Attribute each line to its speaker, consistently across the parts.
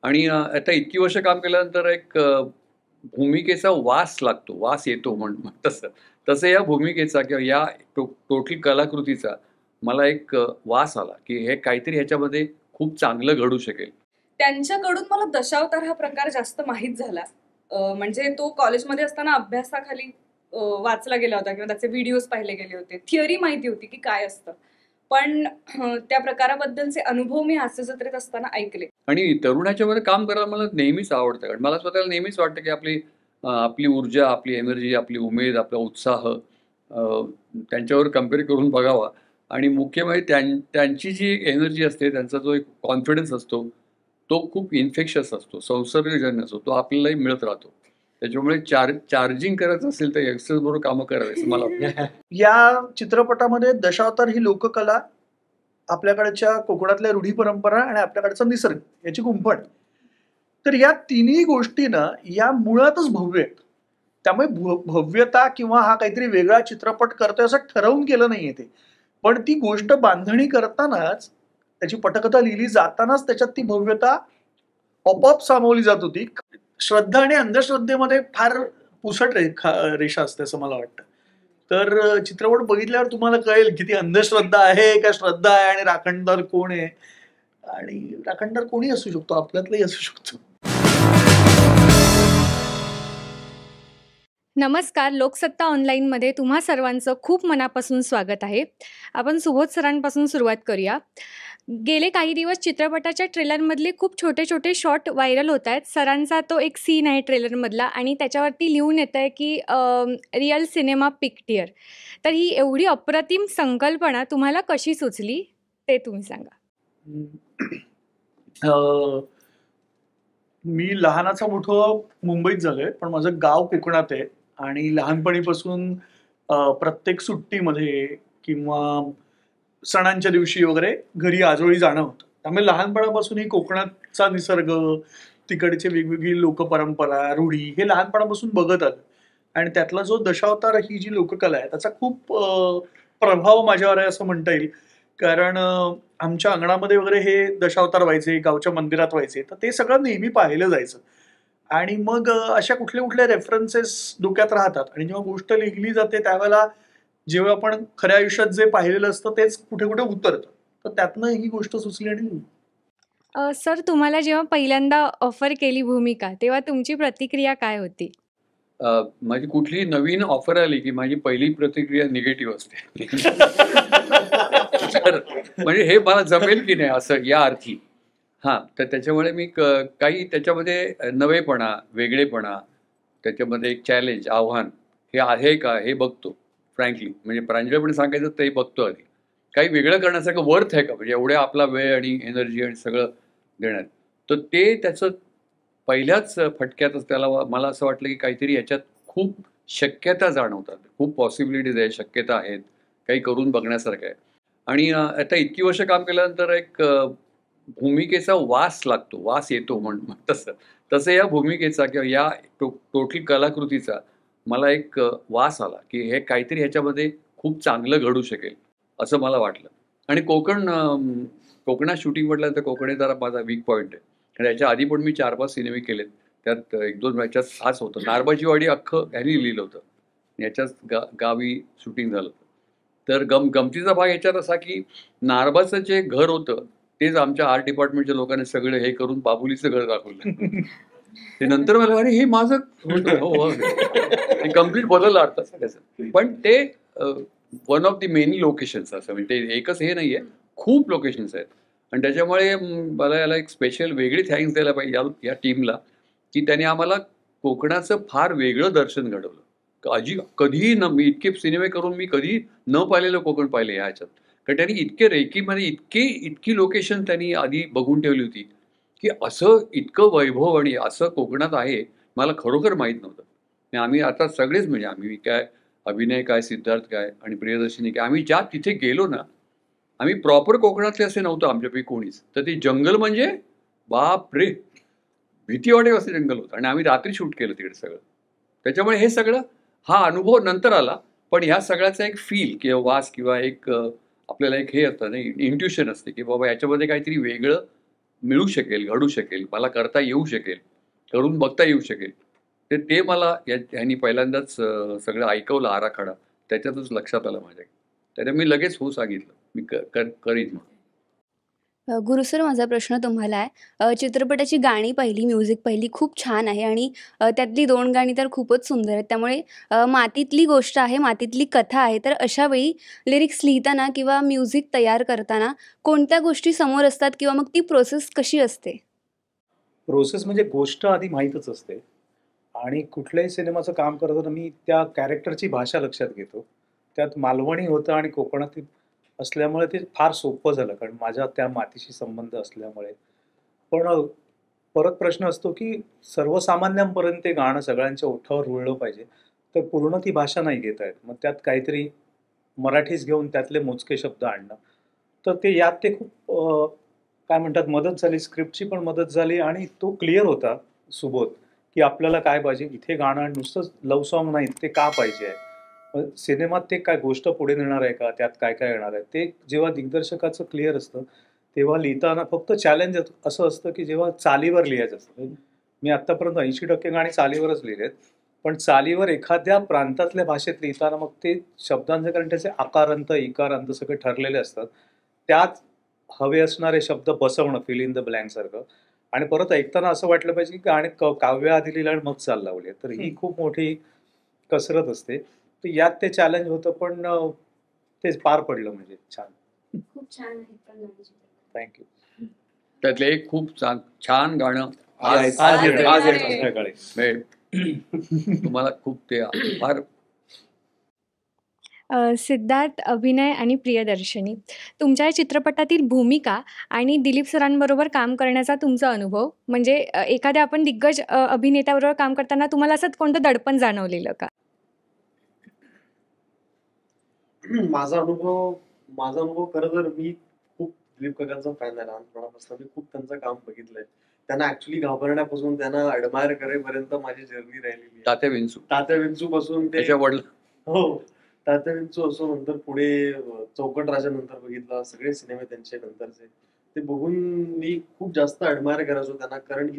Speaker 1: आणि आता इतकी वर्ष काम केल्यानंतर एक भूमिकेचा वास लागतो, वास येतो तसं. तसं या भूमिकेचा किंवा या टोटल कलाकृतीचा मला एक वास आला, की हे काहीतरी ह्याच्यामध्ये खूप चांगलं घडू शकेल.
Speaker 2: त्यांच्याकडून मला दशावतार हा प्रकार जास्त माहीत झाला. म्हणजे तो कॉलेजमध्ये असताना अभ्यासाखाली वाचला गेला होता किंवा त्याचे व्हिडिओज पाहिले गेले होते. थिअरी माहिती होती की काय असतं. पण त्या प्रकाराबद्दलचे अनुभव मी हास्यजत्रेत असताना ऐकले.
Speaker 1: आणि तरुणाच्या मध्ये काम करायला मला नेहमीच आवडतं. कारण मला स्वतःला नेहमीच वाटतं, की आपली ऊर्जा, आपली एनर्जी, आपली उमेद, आपला उत्साह त्यांच्यावर कम्पेअर करून बघावा. आणि मुख्य म्हणजे त्यांची जी एनर्जी असते, त्यांचा जो एक कॉन्फिडन्स असतो, तो खूप इन्फेक्शस असतो, संसर्गजन्य असतो. तो आपल्यालाही मिळत राहतो. त्याच्यामुळे चार्जिंग करायचं असेल तर यंगस्टर्स बरोबर कामं करावी असं मला वाटतं.
Speaker 3: या चित्रपटामध्ये दशावतार ही लोककला, आपल्याकडच्या कोकणातल्या रूढी परंपरा आणि आपल्याकडचा निसर्ग याची गुंफण. तर या तिन्ही गोष्टी ना या मुळातच भव्य आहेत. त्यामुळे भव्यता किंवा हा काहीतरी वेगळा चित्रपट करतोय असं ठरवून केलं नाहीये ते. पण ती गोष्ट बांधणी करतानाच, त्याची पटकथा लिहिली जातानाच त्याच्यात ती भव्यता आपोआप सामावली जात होती. श्रद्धा आणि अंधश्रद्धेमध्ये फार पुसट रेषा असते असं मला वाटतं. तर चित्रपट बघितल्यावर तुम्हाला कळेल की ती अंधश्रद्धा आहे का श्रद्धा आहे, आणि राखणदार कोण आहे. आणि राखणदार कोणी असू शकतो, आपल्यातलाही असू शकतो.
Speaker 4: नमस्कार. लोकसत्ता ऑनलाईनमध्ये तुम्हा सर्वांचं खूप मनापासून स्वागत आहे. आपण सुबोध सरांपासून सुरुवात करूया. गेले काही दिवस चित्रपटाच्या ट्रेलरमधले खूप छोटे छोटे शॉट व्हायरल होत आहेत. सरांचा तो एक सीन आहे ट्रेलरमधला आणि त्याच्यावरती लिहून येतं आहे की रिअल सिनेमा पिक्टियर. तर ही एवढी अप्रतिम संकल्पना तुम्हाला कशी सुचली ते तुम्ही सांगा.
Speaker 3: मी लहानाचा मोठं मुंबईत झालोय, पण माझं गाव कोकणात आहे. आणि लहानपणीपासून प्रत्येक सुट्टीमध्ये किंवा सणांच्या दिवशी वगैरे घरी आजोळी जाणं होतं. त्यामुळे लहानपणापासून कोकणाचा निसर्ग, तिकडचे वेगवेगळी लोकपरंपरा, रूढी हे लहानपणापासून बघत आलं. आणि त्यातला जो दशावतार ही जी लोककला आहे त्याचा खूप प्रभाव माझ्यावर आहे असं म्हणता येईल. कारण आमच्या अंगणामध्ये वगैरे हे दशावतार व्हायचे, गावच्या मंदिरात व्हायचे, तर ते सगळं नेहमी पाहिलं जायचं. आणि मग अशा कुठल्या कुठल्या रेफरन्सेस डोक्यात राहतात, आणि जेव्हा गोष्ट लिहिली जाते त्यावेळेला जेव्हा आपण खऱ्या आयुष्यात जे पाहिलेलं असतं तेच कुठे कुठे उतरतं. तर त्यातनं ही गोष्ट सुचली. आणि
Speaker 4: सर, तुम्हाला जेव्हा पहिल्यांदा ऑफर केली भूमिका तेव्हा तुमची प्रतिक्रिया काय होती?
Speaker 1: माझी कुठली नवीन ऑफर आली की माझी पहिली प्रतिक्रिया निगेटिव्ह असते. तर म्हणजे हे मला जमेल की नाही असं या अर्थी. हां, तर त्याच्यामुळे मी काही त्याच्यामध्ये नवेपणा, वेगळेपणा, त्याच्यामध्ये एक चॅलेंज, आव्हान हे आहे का हे बघतो फ्रँकली. म्हणजे प्रांजळपणे सांगायचं तर हे बघतो आधी. काही वेगळं करण्यासारखं वर्थ आहे का, म्हणजे एवढ्या आपला वेळ आणि एनर्जी आणि सगळं देण्यात. तर ते त्याचं पहिल्याच फटक्यातच त्याला मला असं वाटलं की काहीतरी याच्यात खूप शक्यता जाणवतात, खूप पॉसिबिलिटीज आहे, शक्यता आहेत, काही करून बघण्यासारखं आहे. आणि आता इतकी वर्ष काम केल्यानंतर एक भूमिकेचा वास लागतो, वास येतो तसं. तसं या भूमिकेचा किंवा या टोटल कलाकृतीचा मला एक वास आला, की हे काहीतरी ह्याच्यामध्ये खूप चांगलं घडू शकेल असं मला वाटलं. आणि कोकणात शूटिंग म्हटलं तर कोकण जरा माझा वीक पॉईंट आहे. कारण याच्या आधी पण मी 4-5 सिनेमे केलेत. त्यात 1-2 ह्याच्यात खास होतं. नारबाची वाडी अख्खं ह्यांनी लिहिलं होतं. याच्याच गावी शूटिंग झालं होतं. तर गमतीचा भाग याच्यात असा की नारबाचं जे घर होतं तेच आमच्या आर्ट डिपार्टमेंटच्या लोकांनी सगळं हे करून बाबुलीचं घर दाखवलं. ते नंतर मला अरे हे माझं कम्प्लीट बदललं अर्थात सगळ्याचं. पण ते one of the many locations असं, म्हणजे ते एकच हे नाहीये, खूप लोकेशन्स आहेत. आणि त्याच्यामुळे मला याला एक स्पेशल वेगळी थँक्स द्यायला पाहिजे या टीमला, की त्याने आम्हाला कोकणाचं फार वेगळं दर्शन घडवलं. कधीही न मी इतके सिनेमे करून मी कधी न पाहिलेलं कोकण पाहिले ह्याच्यात. कारण त्यांनी इतके रेकीमध्ये इतकी लोकेशन त्यांनी आधी बघून ठेवली होती, की असं इतकं वैभव आणि असं कोकणात आहे मला खरोखर माहीत नव्हतं. आणि आम्ही आता सगळेच, म्हणजे आम्ही काय, अभिनय काय, सिद्धार्थ काय आणि प्रियदर्शनी काय, आम्ही ज्या तिथे गेलो ना, आम्ही प्रॉपर कोकणातले असे नव्हतं आमच्यापैकी कोणीच. तर ते जंगल म्हणजे बाप रे, भीती वाटेल असं जंगल होतं. आणि आम्ही रात्री शूट केलं तिकडे सगळं. त्याच्यामुळे हे सगळं हा अनुभव नंतर आला. पण ह्या सगळ्याचा एक फील किंवा वास किंवा एक आपल्याला एक हे असतं ना, इंट्युशन असते की बाबा याच्यामध्ये काहीतरी वेगळं मिळू शकेल, घडू शकेल, मला करता येऊ शकेल, करून बघता येऊ शकेल. ते मला ह्यांनी पहिल्यांदाच सगळं ऐकवलं आराखडा. त्याच्यातच लक्षात आलं माझ्या. त्याच्या मी लगेच हो सांगितलं. मी करीन म्हणून.
Speaker 5: गुरु सर, माझा प्रश्न तुम्हाला आहे. चित्रपटाची गाणी पहिली, म्युझिक पहिली खूप छान आहे आणि त्यातली 2 गाणी तर खूपच सुंदर आहेत. त्यामुळे मातीतली गोष्ट आहे, मातीतली कथा आहे. तर अशा वेळी लिरिक्स लिहिताना किंवा म्युझिक तयार करताना कोणत्या गोष्टी समोर असतात किंवा मग ती प्रोसेस कशी असते?
Speaker 6: प्रोसेस म्हणजे गोष्ट आधी माहीतच असते आणि कुठल्याही सिनेमाचं काम करताना मी त्या कॅरेक्टरची भाषा लक्षात घेतो. त्यात मालवणी होतं आणि कोकणातील असल्यामुळे ते फार सोपं झालं, कारण माझा त्या मातीशी संबंध असल्यामुळे. पण परत प्रश्न असतो की सर्वसामान्यांपर्यंत ते गाणं सगळ्यांच्या ओठावर रुळलं पाहिजे, तर पूर्ण ती भाषा नाही घेता येत. मग त्यात काहीतरी मराठीच घेऊन त्यातले मोजके शब्द आणणं, तर ते यात ते खूप काय म्हणतात, मदत झाली, स्क्रिप्टची पण मदत झाली आणि तो क्लिअर होता सुबोध की आपल्याला काय पाहिजे. इथे गाणं नुसतंच लव्ह सॉन्ग नाही, ते का पाहिजे आहे, मग सिनेमात ते काय गोष्ट पुढे नेणार आहे का, त्यात काय काय येणार आहे, ते जेव्हा दिग्दर्शकाचं क्लिअर असतं तेव्हा लिहिताना फक्त चॅलेंज असं असतं की जेव्हा चालीवर लिहायचं असतं. मी आत्तापर्यंत 80% गाणी चालीवरच लिहिलेत, पण चालीवर एखाद्या प्रांतातल्या भाषेत लिहिताना मग ते शब्दांचे, कारण त्याचे आकारांत इकारांत सगळे ठरलेले असतात, त्यात हवे असणारे शब्द बसवणं, फिल इन द ब्लँक सारखं. आणि परत ऐकताना असं वाटलं पाहिजे की गाणे काव्य आधी लिहिलं आणि मग चाल लावली. तर ही खूप मोठी कसरत असते. तर यात ते चॅलेंज होतं, पण ते पार पडलं म्हणजे छान.
Speaker 5: खूप छान आहे.
Speaker 6: थँक्यू.
Speaker 1: त्यातलं एक खूप छान गाणं
Speaker 6: आज
Speaker 1: आज
Speaker 6: येतं,
Speaker 1: आज
Speaker 6: येतं
Speaker 1: येतं.
Speaker 6: संध्याकाळी.
Speaker 1: तुम्हाला खूप ते फार
Speaker 4: सिद्धार्थ, अभिनय आणि प्रियदर्शनी, तुमच्या या चित्रपटातील भूमिका आणि दिलीप सरांबरोबर काम करण्याचा तुमचा अनुभव, म्हणजे एखाद्या आपण दिग्गज अभिनेत्याबरोबर काम करताना तुम्हाला असं कोणतं दडपण जाणवलेलं का?
Speaker 7: माझा अनुभव खरं तर मी खूप दिलीप काकांचा फॅन आहे लहानपणापासून. मी खूप त्यांचं काम बघितलंय. त्यांना ऍक्च्युली घाबरण्यापासून त्यांना ऍडमायर करेपर्यंत माझी जर्नी राहिलेली आहे.
Speaker 1: तात्या विंचू
Speaker 7: तात्या विंचू पासून ते
Speaker 1: त्याच्या वडील
Speaker 7: हो, तात्या विंचू असो, नंतर पुढे चौकट राजा नंतर बघितला, सगळे सिनेमे त्यांचे नंतरचे ते बघून मी खूप जास्त ऍडमायर करायचो त्यांना, कारण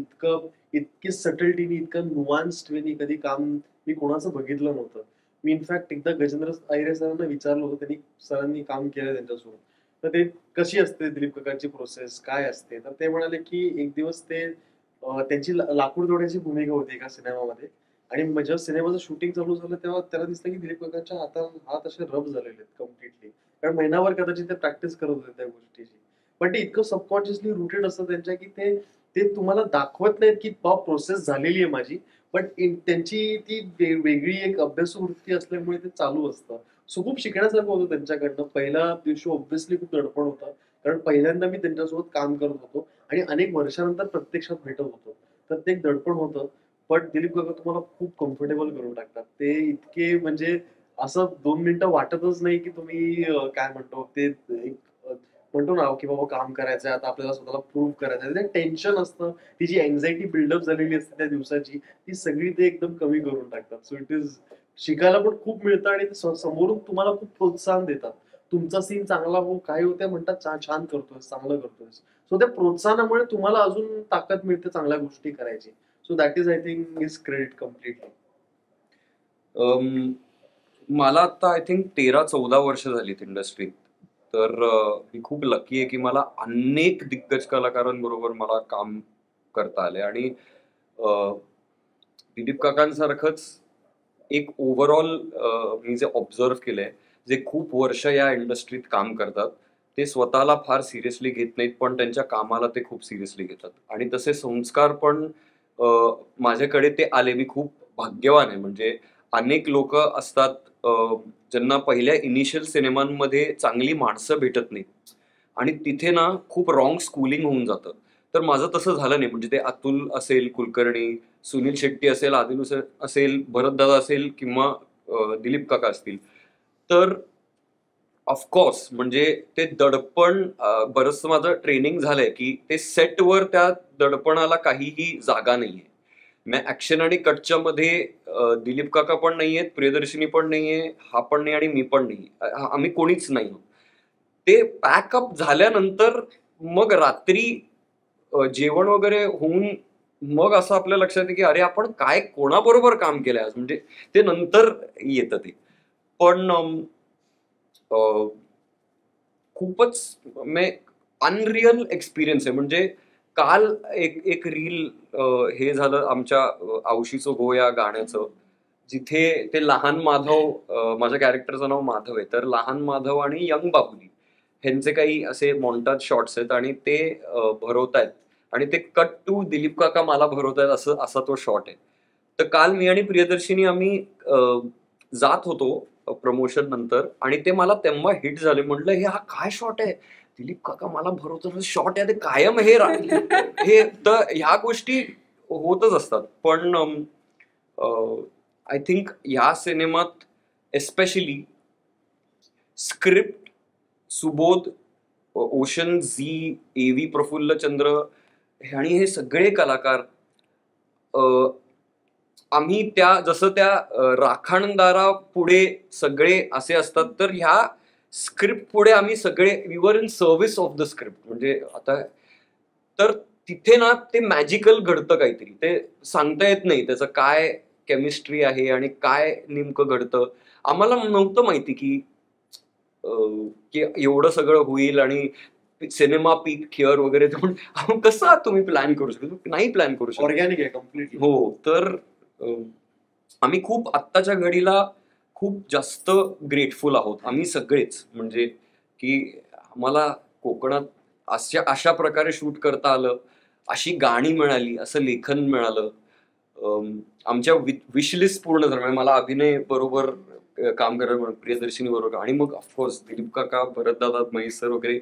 Speaker 7: इतकी सटलटीने, इतकं नुआन्स्ड वेनी कधी काम मी कोणाचं बघितलं नव्हतं. मी इनफॅक्ट एकदा गजेंद्र अय्यर सरांना विचारलं होतं, त्यांनी सरांनी काम केलं त्यांच्यासोबत, तर ते कशी असते दिलीप काकांची प्रोसेस काय असते, तर ते म्हणाले की एक दिवस ते त्यांची लाकूड तोड्याची भूमिका होती एका सिनेमामध्ये, आणि जेव्हा सिनेमाचं शूटिंग चालू झालं तेव्हा त्याला दिसलं की दिलीप काकांच्या हात असे रब झालेले आहेत कम्प्लिटली, कारण महिनाभर कदाचित ते प्रॅक्टिस करत होते त्या गोष्टीची. पण ते इतकं सबकॉन्शियसली रुटेड असतं त्यांच्या की ते तुम्हाला दाखवत नाहीत की प्रोसेस झालेली आहे माझी, पण त्यांची ती वेगळी एक अभ्यासू वृत्ती असल्यामुळे ते चालू असतं. सो खूप शिकण्यासारखं होतं त्यांच्याकडनं. पहिल्या दिवशी ऑब्व्हियसली खूप दडपण होतं, कारण पहिल्यांदा मी त्यांच्यासोबत काम करत होतो आणि अनेक वर्षानंतर प्रत्यक्षात भेटत होतो, तर ते एक दडपण होतं. पण दिलीप काका तुम्हाला खूप कम्फर्टेबल करून टाकतात. ते इतके म्हणजे असं 2 मिनिटं वाटतच नाही की तुम्ही काय म्हणतो ते एक म्हणतो ना की बाबा काम करायचंय आता, आपल्याला स्वतःला प्रूव्ह करायचंय. ते टेन्शन असतं, ती जी अँझायटी बिल्डअप झालेली असते त्या दिवसाची, ती सगळी ते एकदम कमी करून टाकतात. सो इट इज शिकायला पण खूप मिळतं आणि ते समोरून तुम्हाला खूप प्रोत्साहन देतात. तुमचा सीन चांगला हो, काय होते म्हणतात, छान करतोय, चांगलं करतोय. सो त्या प्रोत्साहनामुळे तुम्हाला अजून ताकद मिळते चांगल्या गोष्टी करायची. So that is I think is credit completely.
Speaker 8: मला आता आय थिंक 13-14 वर्ष झालीत इंडस्ट्रीत. तर मी खूप लकी आहे की मला अनेक दिग्गज कलाकारांबरोबर मला काम करता आले आणि दिलीप काकांसारखंच एक ओव्हरऑल मी जे ऑब्झर्व केलंय, जे खूप वर्ष या इंडस्ट्रीत काम करतात, ते स्वतःला फार सिरियसली घेत नाहीत, पण त्यांच्या कामाला ते खूप सिरियसली घेतात. आणि तसे संस्कार पण माझ्याकडे ते आले. मी खूप भाग्यवान आहे. म्हणजे अनेक लोक असतात ज्यांना पहिल्या इनिशियल सिनेमांमध्ये चांगली माणसं भेटत नाहीत आणि तिथे ना खूप रॉंग स्कूलिंग होऊन जातं. तर माझं तसं झालं नाही. म्हणजे ते अतुल असेल कुलकर्णी, सुनील शेट्टी असेल, आदिल असेल, भरतदादा असेल किंवा दिलीप काका असतील, तर ऑफकोर्स म्हणजे ते दडपण बरंचसं माझं ट्रेनिंग झालंय की ते सेटवर त्या दडपणाला काहीही जागा नाहीये. मग ऍक्शन आणि कटच्या मध्ये दिलीप काका पण नाहीयेत, प्रियदर्शिनी पण नाहीये, हा पण नाही आणि मी पण नाही, आम्ही कोणीच नाही. ते पॅकअप झाल्यानंतर मग रात्री जेवण वगैरे होऊन मग असं आपल्या लक्षात येते की अरे आपण काय कोणाबरोबर काम केलंय आज, म्हणजे ते नंतर येतं ते. पण खूपच अनरिअल एक्सपिरियन्स आहे. म्हणजे काल एक रील हे झालं आमच्या औशीचं गो या गाण्याचं, जिथे ते लहान माधव, माझ्या कॅरेक्टरचं नाव माधव आहे, तर लहान माधव आणि यंग बाहुली ह्यांचे काही असे मॉन्टाज शॉट्स आहेत आणि ते भरवतायत आणि ते कट टू दिलीप काका मला भरवतायत असा तो शॉट आहे. तर काल मी आणि प्रियदर्शिनी आम्ही जात होतो प्रमोशन नंतर आणि ते मला तेव्हा हिट झाले. म्हटलं हे हा काय शॉट आहे, दिलीप काका मला भरवतो शॉट आहे, ते कायम हे हे तर ह्या गोष्टी होतच असतात. पण आय थिंक ह्या सिनेमात एस्पेशली स्क्रिप्ट, सुबोध, ओशन झी, AV प्रफुल्लचंद्र आणि हे सगळे कलाकार, आम्ही जसं त्या राखणदारा पुढे सगळे असे असतात, तर ह्या स्क्रिप्ट पुढे आम्ही सगळे we were in service of the script. म्हणजे आता तर तिथे ना ते मॅजिकल घडतं काहीतरी, ते सांगता येत नाही त्याचं काय केमिस्ट्री आहे आणि काय नेमकं घडतं. आम्हाला नव्हतं माहिती की एवढं सगळं होईल आणि सिनेमा पीक हिअर वगैरे. कसं तुम्ही प्लॅन करू शकतो, नाही प्लॅन करू शकतो,
Speaker 7: ऑर्गॅनिक आहे कम्प्लीटली.
Speaker 8: हो. तर आम्ही खूप आत्ताच्या घडीला खूप जास्त ग्रेटफुल आहोत आम्ही सगळेच, म्हणजे की आम्हाला कोकणात अशा प्रकारे शूट करता आलं, अशी गाणी मिळाली, असं लेखन मिळालं, आमच्या विशलिस्ट पूर्ण झालं. म्हणजे मला अभिनय बरोबर काम करायला, प्रियदर्शिनी बरोबर, आणि मग ऑफकोर्स दिलीप काका, भरतदादा, महेश सर वगैरे.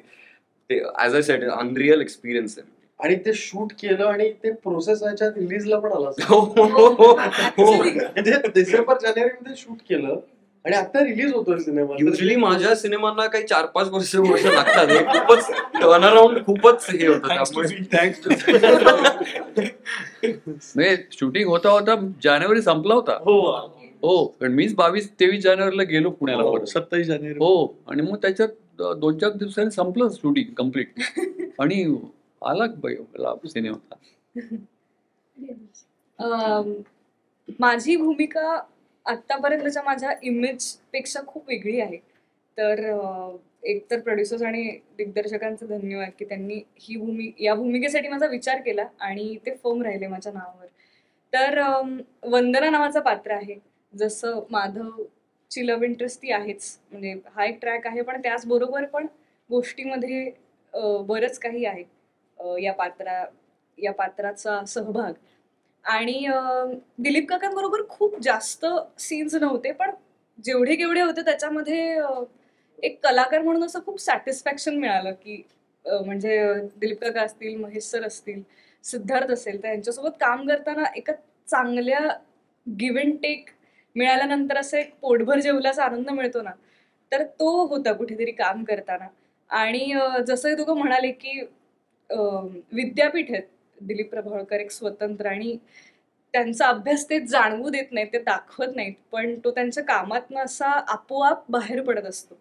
Speaker 8: ते as a sed unreal experience आहे.
Speaker 7: आणि ते शूट केलं आणि ते प्रोसेस व्हायच्या रिलीजला पण आला म्हणजे डिसेंबर जानेवारीमध्ये शूट केलं आणि आता रिलीज होतोय सिनेमा.
Speaker 8: युजली माझ्या सिनेमांना काही 4-5 वर्ष लागतात. हे खूपच टर्न अराउंड खूपच हे होतं.
Speaker 1: म्हणजे शूटिंग होता जानेवारी संपला होता. हो, कारण मीच 22-23 जानेवारीला गेलो पुण्याला परत.
Speaker 3: 27 जानेवारी.
Speaker 1: हो, आणि मग त्याच्यात 2-4 दिवसांनी संपलं शूटिंग कम्प्लीट आणि आला सिनेमा.
Speaker 2: माझी भूमिका आतापर्यंतच्या माझ्या इमेज पेक्षा खूप वेगळी आहे. तर एकतर प्रोड्युसर्स आणि दिग्दर्शकांचं धन्यवाद की त्यांनी या भूमिकेसाठी माझा विचार केला आणि ते फर्म राहिले माझ्या नावावर. तर वंदना नावाचं पात्र आहे. जसं माधवची लव्ह इंटरेस्ट ती आहेच, म्हणजे हा एक ट्रॅक आहे, पण त्याचबरोबर पण गोष्टीमध्ये बरंच काही आहे. या पात्राचा सहभाग. आणि दिलीप काकांबरोबर खूप जास्त सीन्स नव्हते, पण जेवढे केवढे होते त्याच्यामध्ये एक कलाकार म्हणून असं खूप सॅटिस्फॅक्शन मिळालं की म्हणजे दिलीप काका असतील, महेश सर असतील, सिद्धार्थ असेल, तर यांच्यासोबत काम करताना एका चांगल्या गिव्ह अँड टेक मिळाल्यानंतर असं एक पोटभर जेवल्याचा आनंद मिळतो ना, तर तो होता कुठेतरी काम करताना. आणि जसं दोघं म्हणाले की विद्यापीठ आहेत दिलीप प्रभावळकर, एक स्वतंत्र, आणि त्यांचा अभ्यास ते जाणवू देत नाहीत, ते दाखवत नाहीत, पण तो त्यांच्या कामातनं असा आपोआप बाहेर पडत असतो.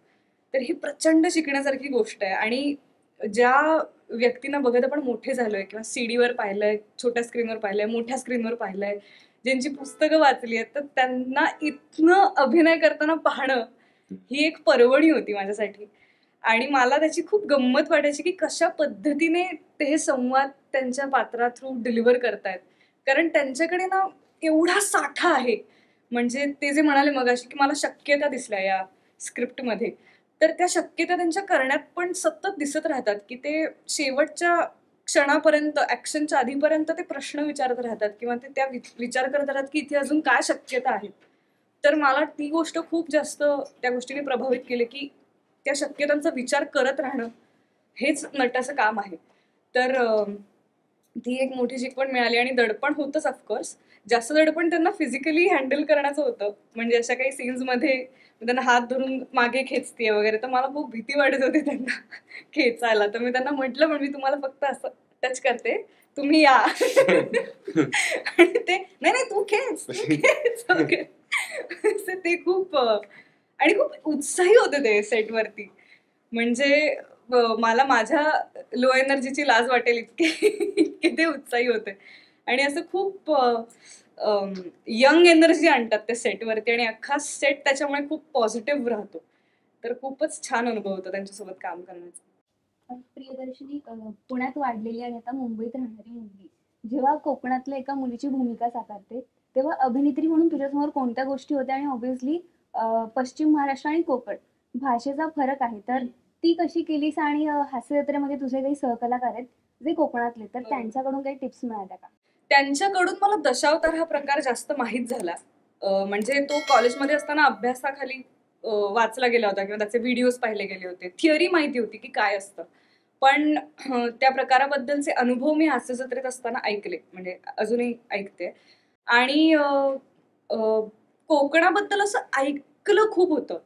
Speaker 2: तर ही प्रचंड शिकण्यासारखी गोष्ट आहे. आणि ज्या व्यक्तींना बघत आपण मोठे झालोय किंवा सीडीवर पाहिलंय, छोट्या स्क्रीनवर पाहिलंय, मोठ्या स्क्रीनवर पाहिलंय, ज्यांची पुस्तकं वाचली आहेत, तर त्यांना इथनं अभिनय करताना पाहणं ही एक पर्वणी होती माझ्यासाठी. आणि मला त्याची खूप गंमत वाटायची की कशा पद्धतीने ते संवाद त्यांच्या पात्रा थ्रू डिलिव्हर करतायत. कारण त्यांच्याकडे ना एवढा साठा आहे. म्हणजे ते जे म्हणाले मगाशी की मला शक्यता दिसल्या या स्क्रिप्टमध्ये, तर त्या शक्यता त्यांच्या करण्यात पण सतत दिसत राहतात की ते शेवटच्या क्षणापर्यंत, ऍक्शनच्या आधीपर्यंत ते प्रश्न विचारत राहतात किंवा ते त्या विचार करत राहतात की इथे अजून काय शक्यता आहेत. तर मला ती गोष्ट खूप जास्त त्या गोष्टीने प्रभावित केली की त्या शक्यतांचा विचार करत राहणं हेच नटाचं काम आहे. तर ती एक मोठी शिकवण मिळाली. आणि दडपण होतंच ऑफकोर्स. जास्त दडपण त्यांना फिजिकली हँडल करण्याचं होतं. म्हणजे अशा काही सीन्समध्ये त्यांना हात धरून मागे खेचते वगैरे, तर मला खूप भीती वाटत होती त्यांना खेचायला. तर मी त्यांना म्हटलं, पण मी तुम्हाला फक्त असं टच करते, तुम्ही या. आणि ते नाही तू खेच ते खूप आणि खूप उत्साही होते ते सेटवरती. म्हणजे मला माझ्या लो एनर्जीची लाज वाटेल इतके इतके ते उत्साही होते आणि असं खूप यंग एनर्जी आणतात ते सेटवरती आणि अख्खा सेट त्याच्यामुळे खूप पॉझिटिव्ह राहतो. तर खूपच छान अनुभव होता त्यांच्यासोबत काम करण्याचा.
Speaker 5: प्रियदर्शनी पुण्यात वाढलेली आणि आता मुंबईत राहणारी मुलगी जेव्हा कोकणातल्या एका मुलीची भूमिका साकारते तेव्हा अभिनेत्री म्हणून तुझ्यासमोर कोणत्या गोष्टी होत्या आणि ऑब्व्हियसली पश्चिम महाराष्ट्र आणि कोकण भाषेचा फरक आहे तर ती कशी केलीस आणि हास्यजत्रेमध्ये तुझे काही सहकलाकार आहेत जे कोकणातले तर त्यांच्याकडून काही टिप्स मिळाल्या का?
Speaker 2: त्यांच्याकडून मला दशावतार हा प्रकार जास्त माहीत झाला. म्हणजे तो कॉलेजमध्ये असताना अभ्यासाखाली वाचला गेला होता किंवा त्याचे व्हिडिओज पाहिले गेले होते. थिअरी माहिती होती की काय असतं. पण त्या प्रकाराबद्दलचे अनुभव मी हास्यजत्रेत असताना ऐकले, म्हणजे अजूनही ऐकते. आणि कोकणाबद्दल असं ऐकलं खूप होतं.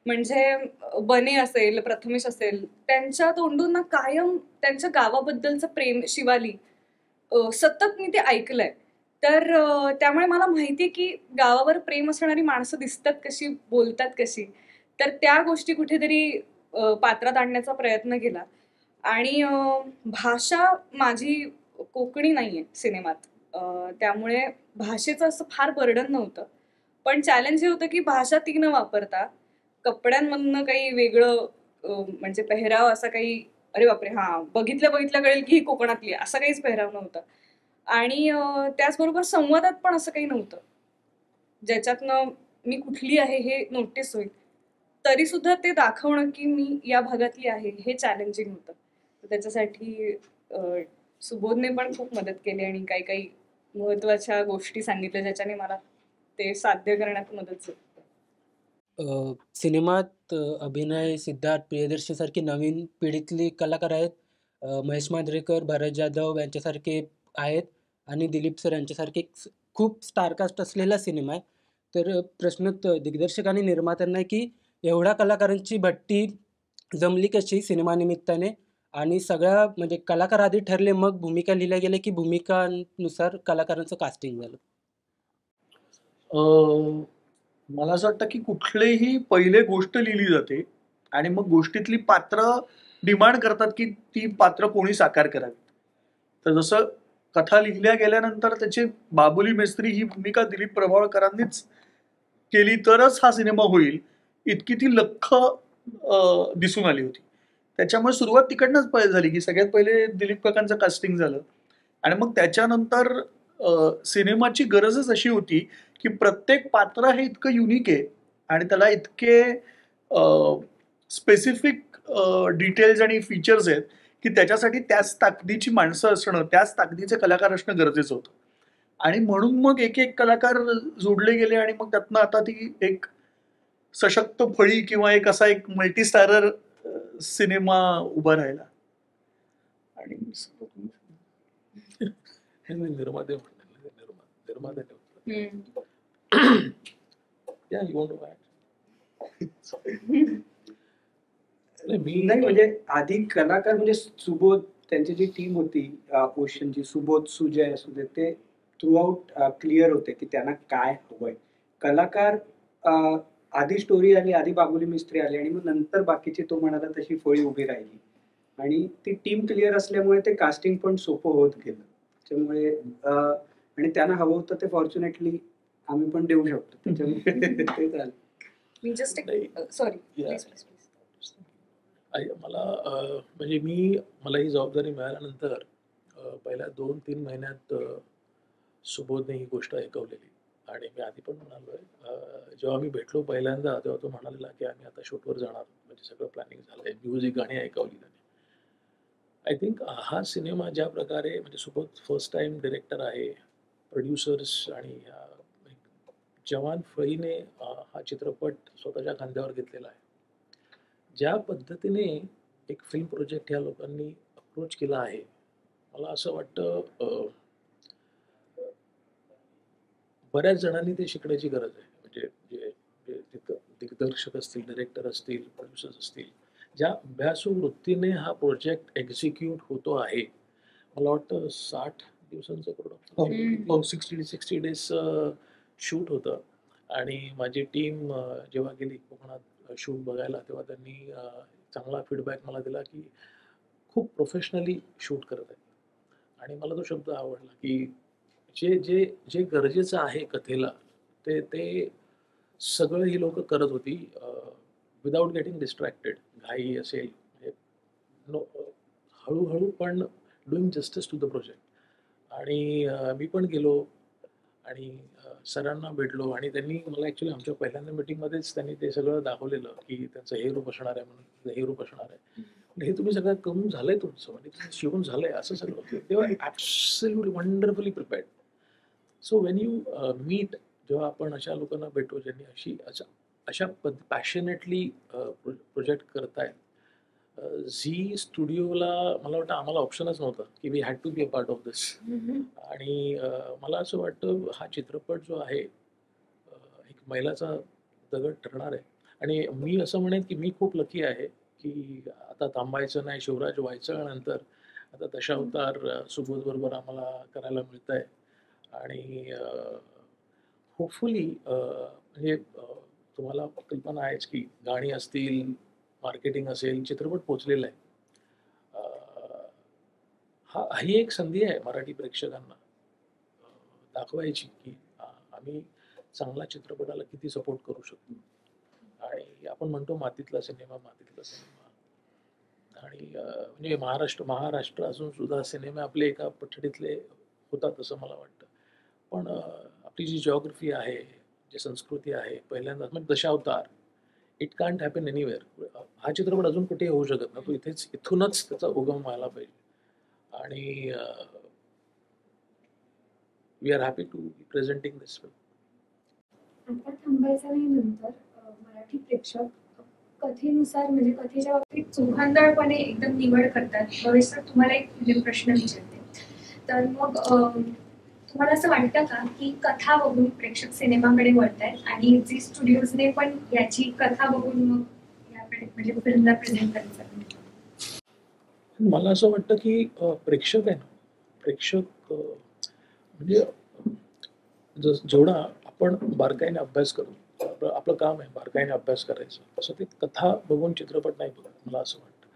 Speaker 2: म्हणजे बने असेल, प्रथमेश असेल, त्यांच्या तोंडून ना कायम त्यांच्या गावाबद्दलचं प्रेम, शिवाली सतत मी ते ऐकलंय. तर त्यामुळे मला माहितीये की गावावर प्रेम असणारी माणसं दिसतात कशी, बोलतात कशी. तर त्या गोष्टी कुठेतरी पात्रात आणण्याचा प्रयत्न केला. आणि भाषा माझी कोकणी नाहीये सिनेमात. त्यामुळे भाषेचं असं फार बर्डन नव्हतं. पण चॅलेंज हे होतं की भाषा ती न वापरता कपड्यांमधनं काही वेगळं म्हणजे पेहराव असा काही, अरे बापरे हां, बघितल्या कळेल की ही कोकणातली आहे, असा काहीच पेहराव नव्हता. आणि त्याचबरोबर संवादात पण असं काही नव्हतं, ज्याच्यातनं मी कुठली आहे हे नोटीस होईल. तरी सुद्धा ते दाखवणं की मी या भागातली आहे हे चॅलेंजिंग होतं. तर त्याच्यासाठी सुबोधने पण खूप मदत केली आणि काही महत्त्वाच्या गोष्टी सांगितल्या ज्याच्याने मला ते साध्य करण्यात मदत झाली.
Speaker 9: सिनेमात अभिनय सिद्धार्थ प्रियदर्शनीसारखी नवीन पिढीतली कलाकार आहेत. महेश मांजरेकर, भरत जाधव यांच्यासारखे आहेत आणि दिलीप सर यांच्यासारखे खूप स्टारकास्ट असलेला सिनेमा आहे. तर प्रश्न दिग्दर्शक आणि निर्मात्यांना आहे की एवढ्या कलाकारांची भट्टी जमली कशी सिनेमानिमित्ताने आणि सगळ्या म्हणजे कलाकार आधी ठरले मग भूमिका लिहिल्या गेल्या की भूमिकांनुसार कलाकारांचं कास्टिंग झालं?
Speaker 3: मला असं वाटतं की कुठलीही पहिले गोष्ट लिहिली जाते आणि मग गोष्टीतली पात्र डिमांड करतात की ती पात्र कोणी साकार करावी. तर जसं कथा लिहिल्या गेल्यानंतर त्याची बाबुली मेस्त्री ही भूमिका दिलीप प्रभावळकरांनीच केली तरच हा सिनेमा होईल इतकी ती लख्ख दिसून आली होती. त्याच्यामुळे सुरुवात तिकडनंच पहिले झाली की सगळ्यात पहिले दिलीप काकांचं कास्टिंग झालं आणि मग त्याच्यानंतर सिनेमाची गरजच अशी होती की प्रत्येक पात्र हे इतकं युनिक आहे आणि त्याला इतके स्पेसिफिक डिटेल्स आणि फीचर्स आहेत की त्याच्यासाठी त्याच ताकदीची माणसं असणं, त्याच ताकदीचे कलाकार असणं गरजेचं होतं. आणि म्हणून मग एक एक कलाकार जोडले गेले आणि मग त्यातनं आता ती एक सशक्त फळी किंवा एक असा एक मल्टीस्टारर सिनेमा उभा राहिला. आणि
Speaker 10: निर्माते
Speaker 11: नाही म्हणजे आधी कलाकार म्हणजे सुबोध त्यांची जी टीम होती ओशनची, सुबोध, सुजय असू दे, ते थ्रू आउट क्लिअर होते की त्यांना काय हवंय. कलाकार आधी स्टोरी आली, आधी बाबुली मिस्त्री आली आणि मग नंतर बाकीची तो म्हणाला तशी फळी उभी राहिली आणि ती टीम क्लिअर असल्यामुळे ते कास्टिंग पण सोपं होत गेलं. त्याच्यामुळे आणि त्यांना हवं होतं ते फॉर्च्युनेटली आम्ही पण देऊ शकतो. त्याच्यामुळे ते झालं.
Speaker 2: मी जस्ट सॉरी
Speaker 10: मला म्हणजे मला ही जबाबदारी मिळाल्यानंतर पहिल्या 2-3 महिन्यात सुबोधने ही गोष्ट ऐकवलेली आणि मी आधी पण म्हणालोय जेव्हा मी भेटलो पहिल्यांदा तेव्हा तो म्हणालेला की आम्ही आता शूटवर जाणार, म्हणजे सगळं प्लॅनिंग झालंय, म्युझिक गाणी ऐकवली त्याने. आय थिंक हा सिनेमा ज्या प्रकारे म्हणजे सुबोध फर्स्ट टाइम डिरेक्टर आहे, प्रोड्युसर्स आणि जवान फळीने हा चित्रपट स्वतःच्या खांद्यावर घेतलेला आहे. ज्या पद्धतीने एक फिल्म प्रोजेक्ट ह्या लोकांनी अप्रोच केला आहे, मला असं वाटतं बऱ्याच जणांनी ते शिकण्याची गरज आहे. म्हणजे जे दिग्दर्शक असतील, डायरेक्टर असतील, प्रोड्युसर्स असतील, ज्या अभ्यासू वृत्तीने हा प्रोजेक्ट एक्झिक्यूट होतो आहे. मला वाटतं 60 दिवसांचं प्रोडक्ट 60 डेज शूट होतं आणि माझी टीम जेव्हा गेली कोकणात शूट बघायला तेव्हा त्यांनी चांगला फीडबॅक मला दिला की खूप प्रोफेशनली शूट करत आहेत. आणि मला तो शब्द आवडला की जे जे जे गरजेचं आहे कथेला ते ते सगळं ही लोक करत होती विदाउट गेटिंग डिस्ट्रॅक्टेड. घाई असेल म्हणजे हळूहळू पण doing justice to the project. आणि मी पण गेलो आणि सरांना भेटलो आणि त्यांनी मला ॲक्च्युली आमच्या पहिल्यांदा मीटिंगमध्येच त्यांनी ते सगळं दाखवलेलं की त्यांचं हे रूप असणार आहे म्हणून, हे रूप असणार आहे. हे तुम्ही सगळं करून झालंय तुमचं, म्हणजे तुम्ही शिवून झालंय असं सगळं होतं. तेव्हा absolutely wonderfully prepared. So when you meet, जेव्हा आपण अशा लोकांना भेटतो ज्यांनी अशा पॅशनेटली प्रोजेक्ट करतायत. झी स्टुडिओला मला वाटतं आम्हाला ऑप्शनच नव्हतं की we had to be a part of this. आणि मला असं वाटतं हा चित्रपट जो आहे एक मैलाचा दगड ठरणार आहे. आणि मी असं म्हणेन की मी खूप लकी आहे की आता थांबायचं नाही, शिवराज व्हायचं, आता दशावतार सुबोध बरोबर आम्हाला करायला मिळत आहे. आणि होपफुली म्हणजे तुम्हाला कल्पना आहेच की गाणी असतील, मार्केटिंग असेल, चित्रपट पोचलेला आहे. ही एक संधी आहे मराठी प्रेक्षकांना दाखवायची की आम्ही चांगला चित्रपटाला किती सपोर्ट करू शकतो. आणि आपण म्हणतो मातीतला सिनेमा. आणि म्हणजे महाराष्ट्र असून सुद्धा सिनेमे आपले एका पठडीतले होतात असं मला वाटतं. पण आपली जी जिओग्राफी आहे, जी संस्कृती आहे, पहिल्यांदाच म्हणजे दशावतार, इट कांट हॅपन एनिवेअर. हा चित्रपट अजून कुठेही होऊ शकत ना, तो इथूनच त्याचा उगम व्हायला पाहिजे. आणि we are happy to be presenting this film.
Speaker 12: आता थांबायचं नाही नंतर मराठी प्रेक्षक कथेनुसार म्हणजे कथेच्या बाबतीत चोखंदळपणे एकदम निवड करतात. भवेश सर, तुम्हाला एक म्हणजे प्रश्न विचारते. तर मग तुम्हाला असं वाटतं का की कथा बघून प्रेक्षक सिनेमाकडे वळतायत आणि झी स्टुडिओजने पण याची कथा बघून मग याकडे म्हणजे फिल्मला प्रेझेंट करायचं?
Speaker 10: मला असं वाटतं की प्रेक्षक आहे ना, प्रेक्षक म्हणजे जेवढा आपण बारकाईने अभ्यास करू, आपलं काम आहे बारकाईने अभ्यास करायचं, तसं ते कथा बघून चित्रपट नाही बघत. मला असं वाटतं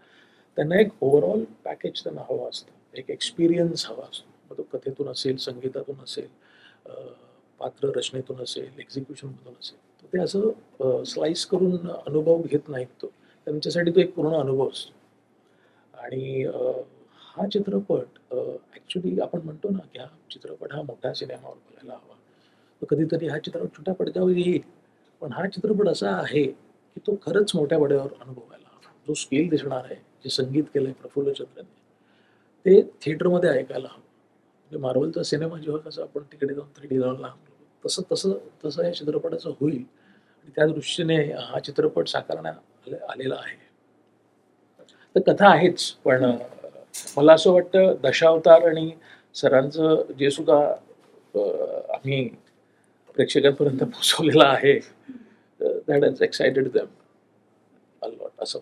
Speaker 10: त्यांना एक ओव्हरऑल पॅकेज त्यांना हवं असतं, एक एक्सपिरियन्स हवा असतो. मग तो कथेतून असेल, संगीतातून असेल, पात्र रचनेतून असेल, एक्झिक्युशनमधून असेल. तर ते असं स्लाइस करून अनुभव घेत नाहीत. त्यांच्यासाठी तो एक पूर्ण अनुभव असतो. आणि हा चित्रपट ॲक्च्युली आपण म्हणतो ना की हा चित्रपट हा मोठ्या सिनेमावर बघायला हवा. तर कधीतरी हा चित्रपट छोट्या पडद्यावर येईल, पण हा चित्रपट असा आहे की तो खरंच मोठ्या पडद्यावर अनुभवायला हवा. जो स्केल दिसणार आहे, जे संगीत केलं आहे प्रफुल्लचंद्रने, ते थिएटरमध्ये ऐकायला हवं. म्हणजे मार्वलचा सिनेमा जेव्हा कसं आपण तिकडे जाऊन 3D जाऊन लहान तसं या चित्रपटाचं होईल. आणि त्या दृष्टीने हा चित्रपट साकारण्यात आलेला आहे. तर कथा आहेच, पण मला असं वाटतं दशावतार आणि सरांचं जे सुद्धा आम्ही प्रेक्षकांपर्यंत पोहोचवलेलं आहे, that has excited them a lot असं.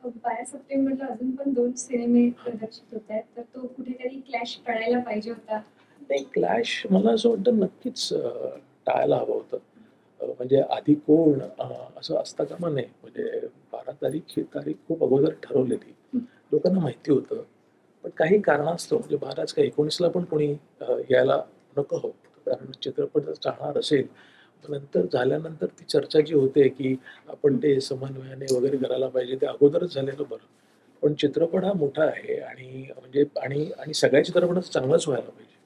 Speaker 12: 12 सप्टेंबरला अजून पण 2 सिनेमे प्रदर्शित होत आहेत, तर तो कुठेतरी क्लॅश टळायला पाहिजे होता.
Speaker 10: नाही, क्लॅश मला असं वाटतं नक्कीच टाळायला हवं होतं. म्हणजे आधी कोण असं असता कामा नये. म्हणजे 12 तारीख ही तारीख खूप अगोदर ठरवलेली, लोकांना माहिती होतं. पण काही कारणास्तव म्हणजे 12च काय 19ला पण कोणी यायला नको होतं, कारण चित्रपट जर चालणार असेल, नंतर झाल्यानंतर ती चर्चा जी होते की आपण ते समन्वयाने वगैरे करायला पाहिजे, ते अगोदरच झालेलं बरं. पण चित्रपट हा मोठा आहे आणि म्हणजे आणि सगळ्या चित्रपटाचं चांगलंच व्हायला पाहिजे.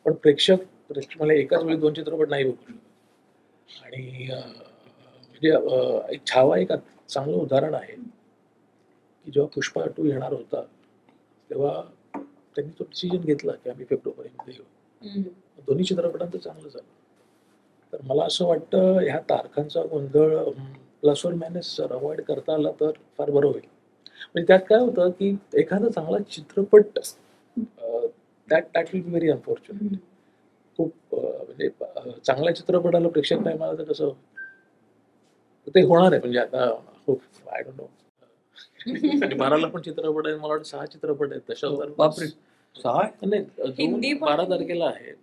Speaker 10: पण प्रेक्षक मला एकाच वेळी 2 चित्रपट नाही बघू शकत. आणि म्हणजे एक छावा एक चांगलं उदाहरण आहे की जेव्हा पुष्पा 2 येणार होता, तेव्हा त्यांनी तो डिसिजन घेतला की आम्ही फेब्रुवारीमध्ये येऊ. दोन्ही चित्रपटांचं चांगलं झालं. तर मला असं वाटतं ह्या तारखांचा गोंधळ प्लस वर मायनस जर अवॉइड करता आला तर फार बरं होईल. म्हणजे त्यात काय होतं की एखादा चांगला चित्रपट that will be very unfortunate. खूप म्हणजे चांगल्या चित्रपटाला प्रेक्षक नाही मला तर कसं ते होणार आहे. म्हणजे आता खूप आय डोंट नो 12ला पण चित्रपट आहे, मला वाटतं 6 चित्रपट आहेत दशावतार.
Speaker 1: बापरे, 6
Speaker 10: नाही,
Speaker 2: हिंदी
Speaker 10: 2 12 तारखेला आहेत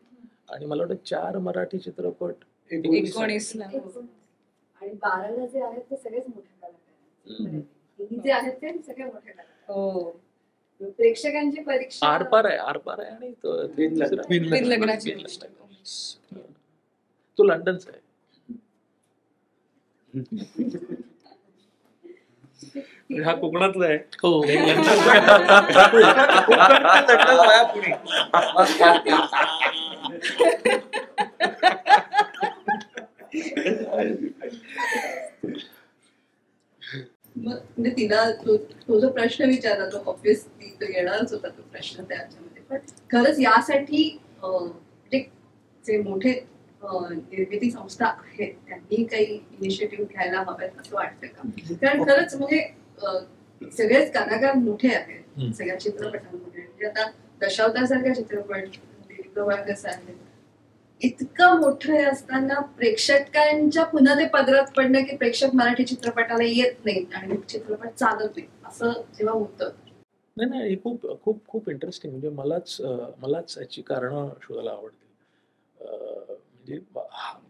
Speaker 10: आणि मला वाटतं 4 मराठी चित्रपट
Speaker 2: 19ला.
Speaker 13: आणि 12ला जे आहेत ते सगळेच मोठे कलाकार आहेत. ही जे आहेत ते सगळे मोठे कलाकार.
Speaker 2: हो.
Speaker 13: प्रेक्षकांची परीक्षा
Speaker 10: आरपार आहे आणि
Speaker 2: बिन लग्नाची.
Speaker 10: तो लंडनचा आहे. हा कोकणातला आहे.
Speaker 3: हो
Speaker 13: मग म्हणजे तिला तो जो प्रश्न विचारला तो ऑब्विसली तो येणारच होता तो प्रश्न त्याच्यामध्ये. पण खरंच यासाठी म्हणजे जे मोठे निर्मिती संस्था आहेत त्यांनी काही इनिशिएटिव्ह घ्यायला हव्यात असं वाटतं का? कारण खरंच म्हणजे सगळेच कलाकार मोठे आहेत सगळ्या चित्रपटांमध्ये. म्हणजे आता दशावतार सारखा चित्रपट दिलीप गव्हाण कसं आहे इतकं मोठं हे असताना प्रेक्षकांच्या पुन्हा ते पदरात पडणं की प्रेक्षक मराठी चित्रपटाला येत नाहीत आणि चित्रपट चालत नाही असं जेव्हा होतं.
Speaker 10: नाही हे खूप खूप खूप इंटरेस्टिंग. म्हणजे मलाच याची कारणं शोधायला आवडतील. म्हणजे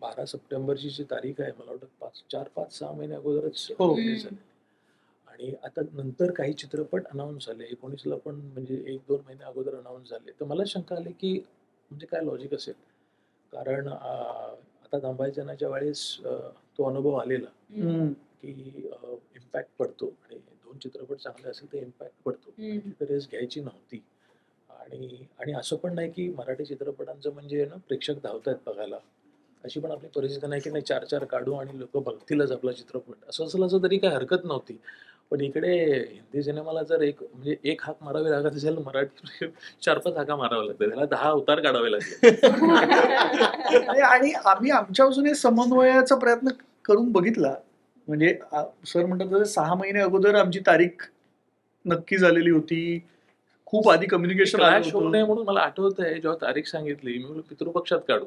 Speaker 10: 12 सप्टेंबरची जी तारीख आहे मला वाटतं 4-5-6 महिने अगोदरच release झाली. आणि आता नंतर काही चित्रपट अनाऊन्स झाले 19ला पण म्हणजे 1-2 महिने अगोदर अनाऊन्स झाले. तर मला शंका आली की म्हणजे काय लॉजिक असेल. कारण आता दांबायजनाच्या वेळेस तो अनुभव आलेला की इम्पॅक्ट पडतो आणि 2 चित्रपट चांगले असेल तर इम्पॅक्ट पडतो. तर रेस घ्यायची नव्हती. आणि असं पण नाही की मराठी चित्रपटांचं म्हणजे ना प्रेक्षक धावतायत बघायला अशी पण आपली परिस्थिती नाही की नाही 4-4 काढू आणि लोक बघतीलच आपला चित्रपट. असं असलं असं तरी काही हरकत नव्हती. पण इकडे हिंदी सिनेमाला जर एक हाक मारावी लागत असेल मराठी 4-5 हाका माराव्या लागतात. त्याला 10 अवतार काढावे लागतात.
Speaker 3: आणि आम्ही आमच्या बाजूने समन्वयाचा प्रयत्न करून बघितला. म्हणजे सर म्हणतात 6 महिने अगोदर आमची तारीख नक्की झालेली होती. खूप आधी कम्युनिकेशन
Speaker 10: क्लॅश होऊ नये म्हणून मला आठवत आहे जेव्हा तारीख सांगितली मी पितृपक्षात काढू.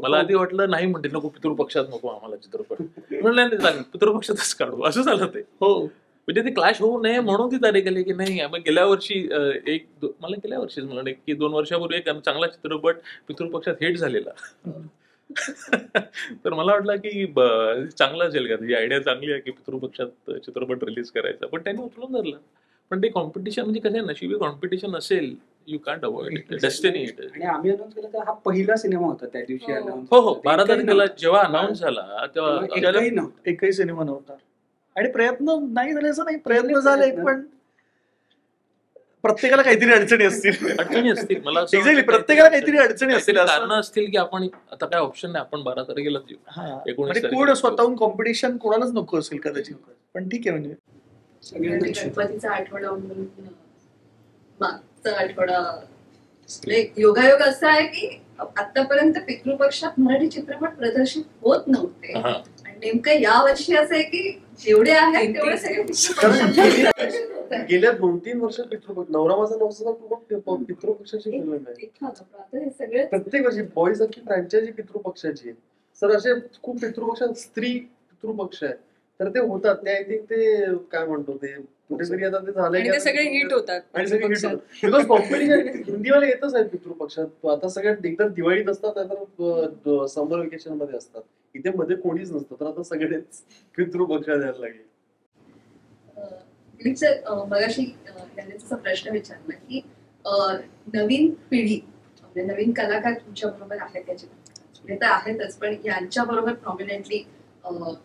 Speaker 10: मला आधी वाटलं नाही म्हणते नको पितृपक्षात नको आम्हाला चित्रपट. म्हणलं नाही पितृपक्षातच काढू असं झालं ते. हो म्हणजे ते क्लॅश होऊ नये म्हणून ती तारीख आली की नाही. मग गेल्या वर्षी मला गेल्या वर्षीच मला की 2 वर्षापूर्वी एक चांगला चित्रपट पितृपक्षात हिट झालेला. तर मला वाटलं की चांगलं असेल का ही आयडिया चांगली आहे की पितृपक्षात चित्रपट रिलीज करायचा. पण त्यांनी उचलून धरलं. पण ते कॉम्पिटिशन म्हणजे कसं आहे नशिबी कॉम्पिटिशन असेल you can't avoid it. Destiny it.
Speaker 11: आणि आम्ही अनाऊन्स केलं तर हा पहिला सिनेमा होता त्या दिवशी.
Speaker 10: हो 12 तारखेला जेव्हा अनाऊन्स झाला तेव्हा
Speaker 3: एकही सिनेमा नव्हता. आणि प्रयत्न नाही झाले असं नाही प्रयत्न झाले पण प्रत्येकाला काहीतरी अडचणी असतील.
Speaker 10: मला
Speaker 3: एक्झॅक्टली प्रत्येकाला काहीतरी अडचणी असतील.
Speaker 10: कारण असतील की आपण आता काय ऑप्शन नाही आपण 12 तारखेला देऊ. 19
Speaker 3: कोण स्वतःहून कॉम्पिटिशन कोणालाच नको असेल कदाचित. पण ठीक आहे म्हणजे
Speaker 13: गणपतीचा आठवडा म्हणून मागचा आठवडा योगायोग असा आहे की आतापर्यंत पितृपक्षात मराठी चित्रपट प्रदर्शित होत नव्हते. आणि नेमकं या वर्षी असं आहे की जेवढे आहेत तेवढे सगळे
Speaker 7: गेल्या 2-3 वर्षात पितृपक्ष नवरा माझा नवसा पितृपक्षाची फिल्म आहे. प्रत्येक वर्षी बॉय सारखी फ्रँचायझी पितृपक्षाची आहे. सर असे खूप पितृपक्षात स्त्री पितृपक्ष आहे. तर ते होतात ते आय थिंक ते काय म्हणतो ते कुठेतरी आता ते झालंय
Speaker 2: ते सगळे हिट होतात.
Speaker 7: बिकॉज कॉम्पिटिशन हिंदीवाले येतच आहेत पितृपक्षात. आता सगळ्यात एकदम दिवाळीत असतात नाहीतर समर वेकेशन मध्ये असतात. इथे मध्ये कोणीच नसतं तर आता सगळेच पितृपक्षात यायला लागले.
Speaker 13: मगाशी त्यांनी तसा प्रश्न विचारला की नवीन पिढी म्हणजे नवीन कलाकार तुमच्या बरोबर आहेत त्याचे तर आहेतच पण यांच्या बरोबर प्रॉमिनंटली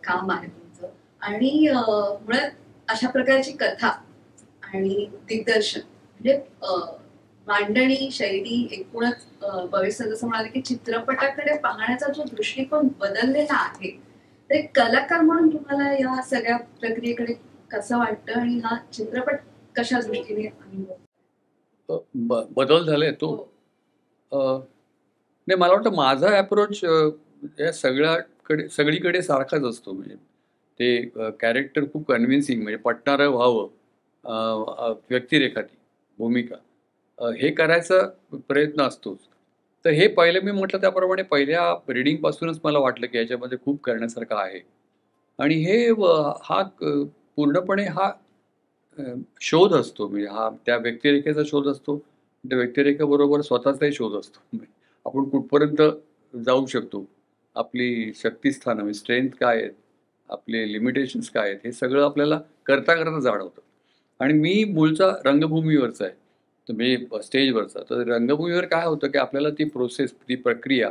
Speaker 13: काम आहे तुमचं. आणि मुळात अशा प्रकारची कथा आणि दिग्दर्शन म्हणजे मांडणी शैली एकूणच भविष्यात जसं म्हणाले की चित्रपटाकडे पाहण्याचा जो दृष्टिकोन बदललेला आहे ते कलाकार म्हणून तुम्हाला या सगळ्या प्रक्रियेकडे कसं वाटतं आणि हा चित्रपट कशा दृष्टीने
Speaker 1: बदल झालाय तो. नाही मला वाटतं माझा अप्रोच या सगळीकडे सारखाच असतो. म्हणजे ते कॅरेक्टर खूप कन्व्हिन्सिंग म्हणजे पटणारं व्हावं व्यक्तिरेखा ती भूमिका हे करायचा प्रयत्न असतोच. तर हे पहिलं मी म्हटलं त्याप्रमाणे पहिल्या रिडिंगपासूनच मला वाटलं की याच्यामध्ये खूप करण्यासारखं आहे. आणि हे हा पूर्णपणे हा शोध असतो म्हणजे हा त्या व्यक्तिरेखेचा शोध असतो. त्या व्यक्तिरेखेबरोबर स्वतःचाही शोध असतो. आपण कुठपर्यंत जाऊ शकतो आपली शक्तिस्थानं म्हणजे स्ट्रेंथ काय आहेत आपले लिमिटेशन्स काय आहेत हे सगळं आपल्याला करता करता जाणवतं. आणि मी मूळचा रंगभूमीवरचा आहे, तर म्हणजे स्टेजवरचा. तर रंगभूमीवर काय होतं की आपल्याला ती प्रोसेस, ती प्रक्रिया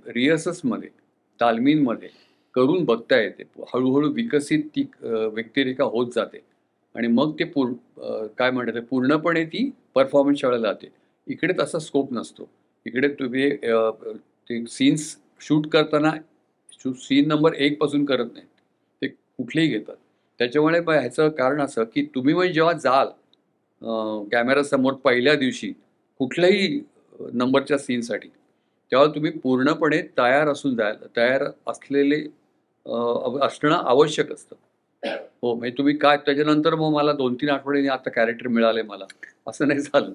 Speaker 1: रिहर्सल्समध्ये, तालमींमध्ये करून बघता येते. हळूहळू विकसित ती व्यक्तिरेखा होत जाते आणि मग ते काय म्हणतात ते पूर्णपणे ती परफॉर्मन्सच्या वेळेला जाते. इकडे तसा स्कोप नसतो. इकडे तुम्ही ते सीन्स शूट करताना सीन नंबर 1 पासून करत नाहीत, ते कुठलेही घेतात. त्याच्यामुळे ह्याचं कारण असं की तुम्ही म्हणजे जेव्हा जाल कॅमेरासमोर पहिल्या दिवशी कुठल्याही नंबरच्या सीनसाठी, तेव्हा तुम्ही पूर्णपणे तयार असून तयार असलेले असणं आवश्यक असतं. हो, म्हणजे तुम्ही काय त्याच्यानंतर मग मला 2-3 आठवड्यांनी आता कॅरेक्टर मिळाले मला, असं नाही झालं.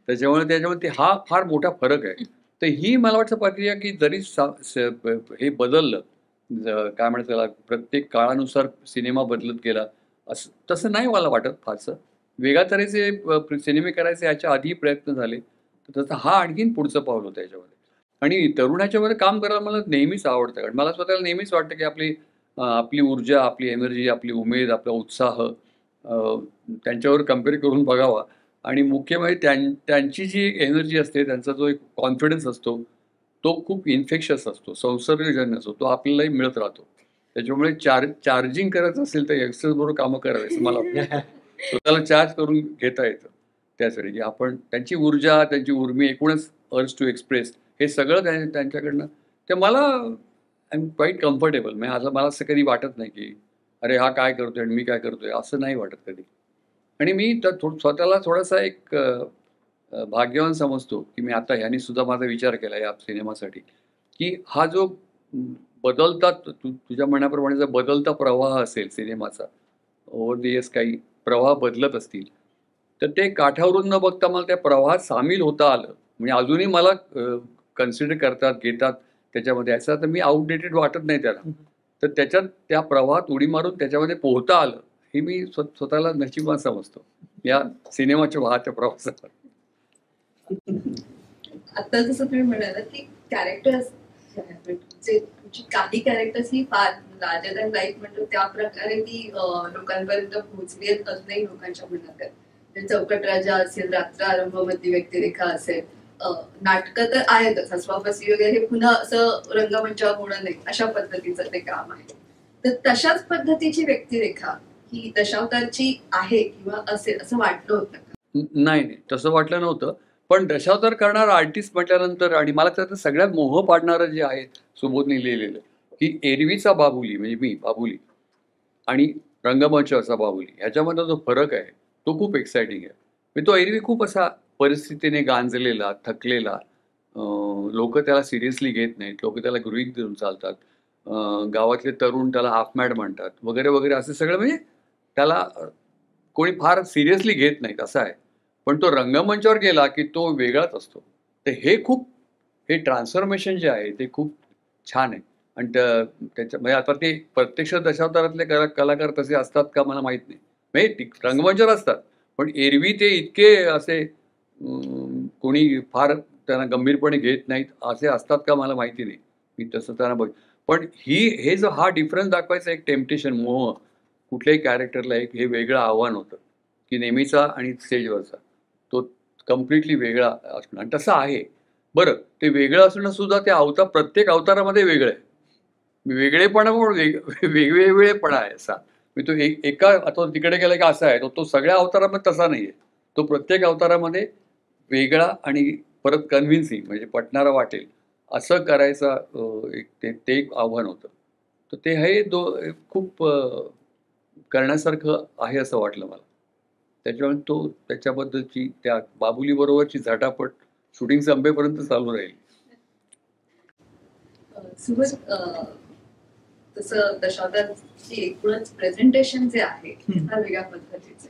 Speaker 1: त्याच्यामुळे ते हा फार मोठा फरक आहे. तर ही मला वाटतं प्रक्रिया की जरी हे बदललं, काय म्हणतात त्याला, प्रत्येक काळानुसार सिनेमा बदलत गेला असं तसं नाही मला वाटत फारसं. वेगळ्या तऱ्हेचे सिनेमे करायचे याच्या आधी प्रयत्न झाले, तर तसं हा आणखीन पुढचं पाऊल होतं याच्यामध्ये. आणि तरुणाच्यामध्ये काम करायला मला नेहमीच आवडतं, कारण मला स्वतःला नेहमीच वाटतं की आपली ऊर्जा, आपली एनर्जी, आपली उमेद, आपला उत्साह त्यांच्यावर कम्पेअर करून बघावा. आणि मुख्य म्हणजे त्यांची जी एनर्जी असते, त्यांचा जो एक कॉन्फिडन्स असतो, तो खूप इन्फेक्शस असतो, संसर्गजन्य असतो, तो आपल्यालाही मिळत राहतो. त्याच्यामुळे चार्जिंग करायचं असेल तर यंगस्टर्स बरोबर कामं करावी असं मला वाटतं. स्वतःला चार्ज करून घेता येतं त्यासाठी, की आपण त्यांची ऊर्जा, त्यांची उर्मी, एकूणच अर्ज टू एक्सप्रेस, हे सगळं त्यांच्याकडनं, ते मला आय एम क्वाईट कम्फर्टेबल. म्हणजे मला असं कधी वाटत नाही की अरे हा काय करतोय आणि मी काय करतोय, असं नाही वाटत कधी. आणि मी स्वतःला थोडासा एक भाग्यवान समजतो की मी आता ह्यानी सुद्धा माझा विचार केला या सिनेमासाठी, की हा जो बदलता तुझ्या म्हणण्याप्रमाणे जर बदलता प्रवाह असेल सिनेमाचा, ओव्हर द इयर्स काही प्रवाह बदलत असतील, तर ते काठावरून न बघता मला त्या प्रवाहात सामील होता आलं. म्हणजे अजूनही मला कन्सिडर करतात, घेतात त्याच्यामध्ये, असं तर मी आउटडेटेड वाटत नाही त्याला. तर त्याच्यात त्या प्रवाहात उडी मारून त्याच्यामध्ये पोहता आलं, हे मी स्वतःला नशिबान समजतो या सिनेमाच्या वाहत्या प्रवासात.
Speaker 13: आता जसं तुम्ही म्हणालात की कॅरेक्टर्स तुमची काही कॅरेक्टर्स ही फार लार्जर दॅन लाईफ म्हणतो त्या प्रकारे ती लोकांपर्यंत पोहोचली आहेत अजूनही लोकांच्या मनात. म्हणजे चौकट राजा असेल, रात्र आरंभमधली व्यक्तिरेखा असेल, नाटकं तर आहेतच, हसवाफसवी वगैरे, हे पुन्हा असं रंगमंचावर होणं नाही अशा पद्धतीचं ते काम आहे. तर तशाच पद्धतीची व्यक्तिरेखा ही दशावतारची आहे किंवा असेल असं वाटलं होतं का?
Speaker 1: नाही, तसं वाटलं नव्हतं. पण दशावतार करणारा आर्टिस्ट म्हटल्यानंतर, आणि मला त्याचं सगळ्यात मोह पाडणारं जे आहे सुबोधने लिहिलेलं, की एरवीचा बाबुली म्हणजे मी बाबुली आणि रंगमंचावरचा बाबुली ह्याच्यामध्ये जो फरक आहे तो खूप एक्साइटिंग आहे. म्हणजे तो एरवी खूप असा परिस्थितीने गांजलेला, थकलेला, लोक त्याला सिरियसली घेत नाहीत, लोक त्याला गृहीत धरून चालतात, गावातले तरुण त्याला हाफ मॅड म्हणतात वगैरे वगैरे, असे सगळं, म्हणजे त्याला कोणी फार सिरियसली घेत नाहीत असं आहे. पण तो रंगमंचावर गेला की तो वेगळाच असतो. तर हे ट्रान्सफॉर्मेशन जे आहे ते खूप छान आहे. आणि त्याच्या म्हणजे आता ते प्रत्यक्ष दशावतारातले कलाकार तसे असतात का मला माहीत नाही. म्हणजे रंगमंचावर असतात, पण एरवी ते इतके असे कोणी फार त्यांना गंभीरपणे घेत नाहीत असे असतात का मला माहिती नाही. मी तसं त्यांना बघ, पण हे जो हा डिफरन्स दाखवायचा एक टेम्पटेशन, मोह कुठल्याही कॅरेक्टरला एक हे वेगळं आव्हान होतं की नेहमीचा आणि स्टेजवरचा तो कम्प्लिटली वेगळा असणं. आणि तसं आहे बरं, ते वेगळं असणं सुद्धा ते प्रत्येक अवतारामध्ये वेगळं आहे. वेगळेपणा पण वेगवेगळेपणा आहे असा. मी तो एका आता तिकडे गेला की असा आहे, तो सगळ्या अवतारामध्ये तसा नाही आहे. तो प्रत्येक अवतारामध्ये वेगळा आणि परत कन्व्हिन्सिंग, म्हणजे पटणारा वाटेल असं करायचा ते एक आव्हान होतं. तर ते हे खूप करण्यासारखं आहे असं वाटलं मला. त्याच्यामुळे त्याच्याबद्दलची त्या बाबुली बरोबरची झटापट शूटिंग संपेपर्यंत चालू राहील.
Speaker 13: तसं दशावतारची एकूणच प्रेझेंटेशन जे आहे फार वेगळ्या पद्धतीचे.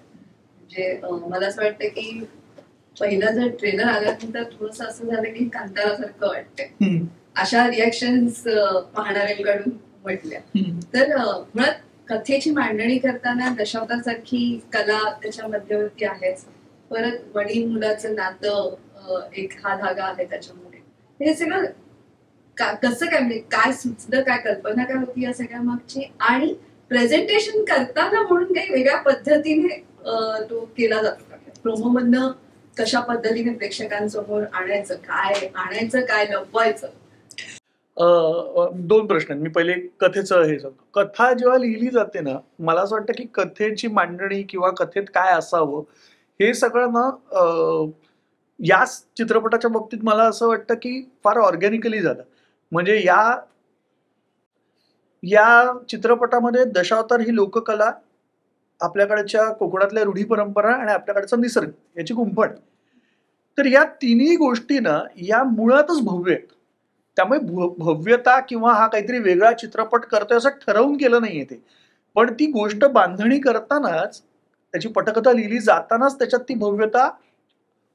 Speaker 13: म्हणजे मला असं वाटतं की पहिला जर ट्रेलर आल्यानंतर थोडंसं असं झालं की कांतारासारखं वाटतंय, अशा रिॲक्शन्स पाहणाऱ्यांकडून म्हटल्या. तर मुळात कथेची मांडणी करताना दशावतार सारखी कला त्याच्या मध्यवर्ती आहेच. परत वडील मुलाचं नातं, एक हा धागा आहे त्याच्यामुळे, हे सगळं कसं काय म्हणजे काय सुचलं, काय कल्पना काय होती या सगळ्या मागची, आणि प्रेझेंटेशन करताना म्हणून काही वेगळ्या पद्धतीने तो केला जातो का? प्रोमो मधनं कशा पद्धतीने प्रेक्षकांसमोर आणायचं काय लपवायचं?
Speaker 3: दोन प्रश्न आहेत. मी पहिले कथेचं हे सांगतो. कथा जेव्हा लिहिली जाते ना, मला असं वाटतं की कथेची मांडणी किंवा कथेत काय असावं हे सगळं ना या चित्रपटाच्या बाबतीत मला असं वाटतं की फार ऑर्गॅनिकली झालं. म्हणजे या चित्रपटामध्ये दशावतार ही लोककला, आपल्याकडच्या कोकणातल्या रूढी परंपरा आणि आपल्याकडचा निसर्ग याची गुंफण. तर या तिन्ही गोष्टी ना या मुळातच भव्य आहेत. त्यामुळे भव्यता किंवा हा काहीतरी वेगळा चित्रपट करतोय असं ठरवून केलं नाहीये ते, पण ती गोष्ट बांधणी करतानाच, त्याची पटकथा लिहिली जातानाच त्याच्यात ती भव्यता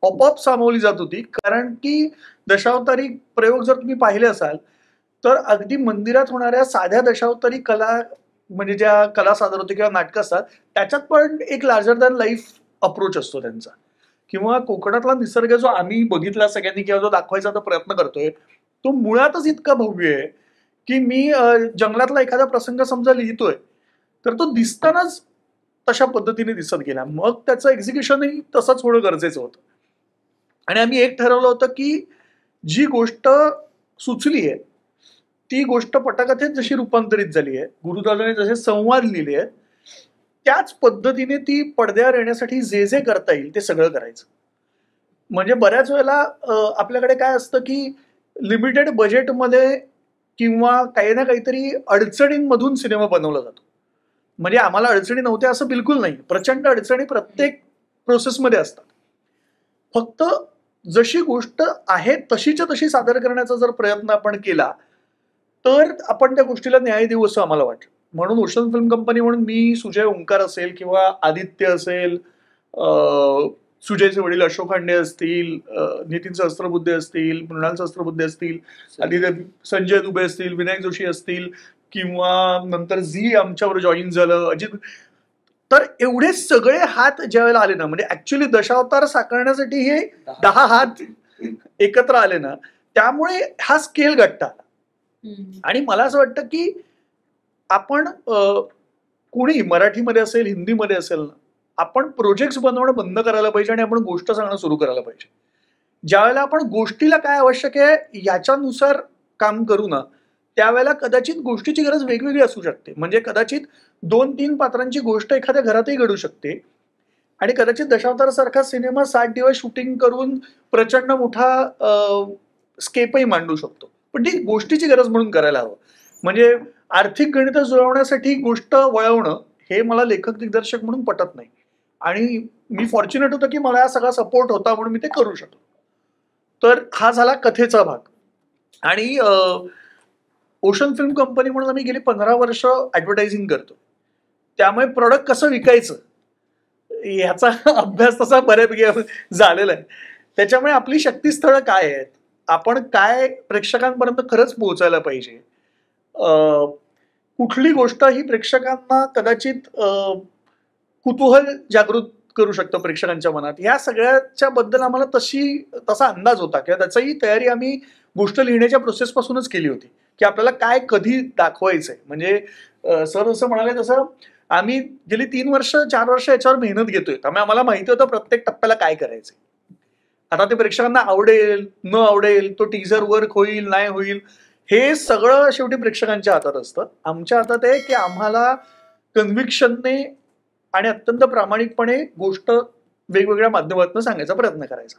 Speaker 3: आपोआप सामावली जात होती. कारण की दशावतारी प्रयोग जर तुम्ही पाहिले असाल तर अगदी मंदिरात होणाऱ्या साध्या दशावतारी कला, म्हणजे ज्या कला सादर होते किंवा नाटकं असतात, त्याच्यात पण एक लार्जर दॅन लाईफ अप्रोच असतो त्यांचा. किंवा कोकणातला निसर्ग जो आम्ही बघितला सगळ्यांनी किंवा जो दाखवायचा प्रयत्न करतोय तो मुळातच इतका भव्य आहे की मी जंगलातला एखादा प्रसंग समजा लिहितोय तर तो दिसतानाच तशा पद्धतीने दिसत गेला. मग त्याचं एक्झिक्युशनही तसंच होणं गरजेचं होतं. आणि आम्ही एक ठरवलं होतं की जी गोष्ट सुचली आहे ती गोष्ट पटकथेत जशी रूपांतरित झाली आहे, गुरुदादाने जसे संवाद लिहिले आहेत, त्याच पद्धतीने ती पडद्यावर येण्यासाठी जे जे करता येईल ते सगळं करायचं. म्हणजे बऱ्याच वेळेला आपल्याकडे काय असतं की लिमिटेड बजेटमध्ये किंवा काही ना काहीतरी अडचणींमधून सिनेमा बनवला जातो. म्हणजे आम्हाला अडचणी नव्हत्या असं बिलकुल नाही. प्रचंड अडचणी प्रत्येक प्रोसेसमध्ये असतात. फक्त जशी गोष्ट आहे तशीच्या तशी सादर करण्याचा जर प्रयत्न आपण केला तर आपण त्या गोष्टीला न्याय देऊ असं आम्हाला वाटलं. म्हणून ओशन फिल्म कंपनी म्हणून मी, सुजय ओंकार असेल किंवा आदित्य असेल, सुजयचे वडील अशोक खांडे असतील, नितीन सहस्त्रबुद्धे असतील, मृणाल सहस्त्रबुद्धे असतील, आदित्य संजय दुबे असतील, विनायक जोशी असतील, किंवा नंतर झी आमच्यावर जॉईन झालं, अजित. तर एवढे सगळे हात ज्या वेळेला आले ना, म्हणजे ऍक्च्युली दशावतार साकारण्यासाठी हे 10 हात एकत्र आले ना, त्यामुळे हा स्केल गाठता आला. आणि मला असं वाटतं की आपण कोणी मराठीमध्ये असेल, हिंदीमध्ये असेल ना, आपण प्रोजेक्ट्स बनवणं बंद करायला पाहिजे आणि आपण गोष्ट सांगणं सुरू करायला पाहिजे. ज्यावेळेला आपण गोष्टीला काय आवश्यक आहे याच्यानुसार काम करू ना, त्यावेळेला कदाचित गोष्टीची गरज वेगवेगळी असू शकते. म्हणजे कदाचित 2-3 पात्रांची गोष्ट एखाद्या घरातही घडू शकते आणि कदाचित दशावतारासारखा सिनेमा 60 दिवस शूटिंग करून प्रचंड मोठा स्केपही मांडू शकतो. पण ती गोष्टीची गरज म्हणून करायला हवं. म्हणजे आर्थिक गणितं जुळवण्यासाठी गोष्ट वळवणं हे मला लेखक दिग्दर्शक म्हणून पटत नाही. आणि मी फॉर्च्युनेट होतो की मला हा सगळा सपोर्ट होता म्हणून मी ते करू शकलो. तर हा झाला कथेचा भाग. आणि ओशन फिल्म कंपनी म्हणून आम्ही गेली 15 वर्ष ऍडव्हर्टायझिंग करतो. त्यामुळे प्रोडक्ट कसं विकायचं याचा अभ्यास तसा बऱ्यापैकी झालेला आहे. त्याच्यामुळे आपली शक्तीस्थळं काय आहेत, आपण काय प्रेक्षकांपर्यंत खरंच पोहोचायला पाहिजे, कुठली गोष्ट ही प्रेक्षकांना कदाचित कुतूहल जागृत करू शकतं प्रेक्षकांच्या मनात, ह्या सगळ्याच्या बद्दल आम्हाला तसा अंदाज होता किंवा त्याचाही तयारी आम्ही गोष्ट लिहिण्याच्या प्रोसेसपासूनच केली होती की आपल्याला काय कधी दाखवायचंय. म्हणजे सर असं म्हणाले तसं आम्ही गेली 3 वर्ष 4 वर्ष याच्यावर मेहनत घेतोय. त्यामुळे आम्हाला माहिती होतं प्रत्येक टप्प्याला काय करायचंय. आता ते प्रेक्षकांना आवडेल न आवडेल, तो टीझर वर्क होईल नाही होईल, हे सगळं शेवटी प्रेक्षकांच्या हातात असतं. आमच्या हातात आहे की आम्हाला कन्व्हिक्शनने आणि अत्यंत प्रामाणिकपणे गोष्ट वेगवेगळ्या माध्यमातून सांगायचा प्रयत्न करायचा.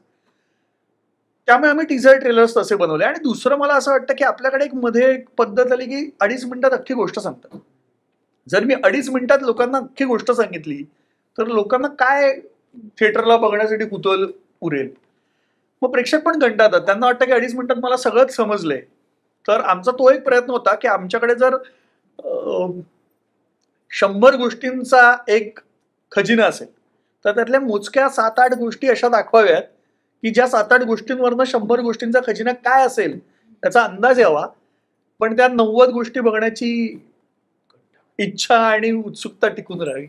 Speaker 3: त्यामुळे आम्ही टीझर ट्रेलर्स तसे बनवले. आणि दुसरं मला असं वाटतं की आपल्याकडे एक मध्ये एक पद्धत आली की 2.5 मिनिटात अख्खी गोष्ट सांगतात. जर मी 2.5 मिनिटात लोकांना अख्खी गोष्ट सांगितली तर लोकांना काय थिएटरला बघण्यासाठी कुतूहल उरेल. मग प्रेक्षक पण कंटाळतात, त्यांना वाटतं की 2.5 मिनिटात मला सगळंच समजलंय. तर आमचा तो एक प्रयत्न होता की आमच्याकडे जर 100 गोष्टींचा एक खजिना असेल तर त्यातल्या मोजक्या 7-8 गोष्टी अशा दाखवाव्यात की ज्या 7-8 गोष्टींवरनं 100 गोष्टींचा खजिना काय असेल त्याचा अंदाज यावा, पण त्या 90 गोष्टी बघण्याची इच्छा आणि उत्सुकता टिकून राहावी.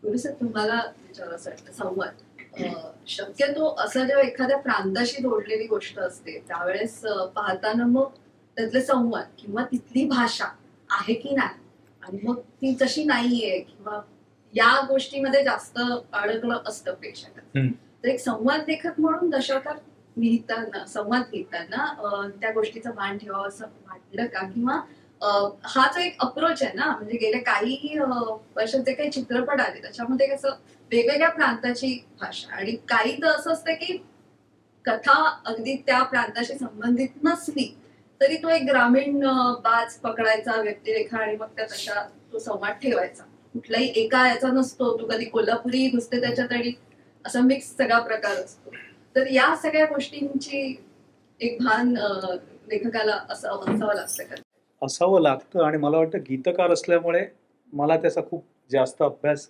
Speaker 13: तुम्हाला विचारायचं संवाद शक्यतो असं जेव्हा एखाद्या प्रांताशी जोडलेली गोष्ट असते त्यावेळेस पाहताना मग त्यातले संवाद किंवा तिथली भाषा आहे की नाही आणि मग ती तशी नाहीये किंवा या गोष्टीमध्ये जास्त अडकलं असतं प्रेक्षकांचं. तर एक संवाद लेखक म्हणून दशावतार लिहिताना संवाद लिहिताना त्या गोष्टीचा मान ठेवावं असं वाटलं का? किंवा हा जो एक अप्रोच आहे ना, म्हणजे गेल्या काही वर्षात जे काही चित्रपट आले त्याच्यामध्ये कसं वेगवेगळ्या प्रांताची भाषा आणि काही तर असं असतं की कथा अगदी त्या प्रांताशी संबंधित नसली तरी तो एक ग्रामीण बाज पकडायचा व्यक्तिरेखा आणि मग त्या तशा तो संवाद ठेवायचा. कुठलाही एका याचा नसतो, तो कधी कोल्हापुरी घुसते त्याच्यात आणि असा मिक्स सगळा प्रकार असतो. तर या सगळ्या गोष्टींची एक भान लेखकाला असावं लागतं का?
Speaker 6: असावं लागतं आणि मला वाटतं गीतकार असल्यामुळे मला त्याचा खूप जास्त अभ्यास,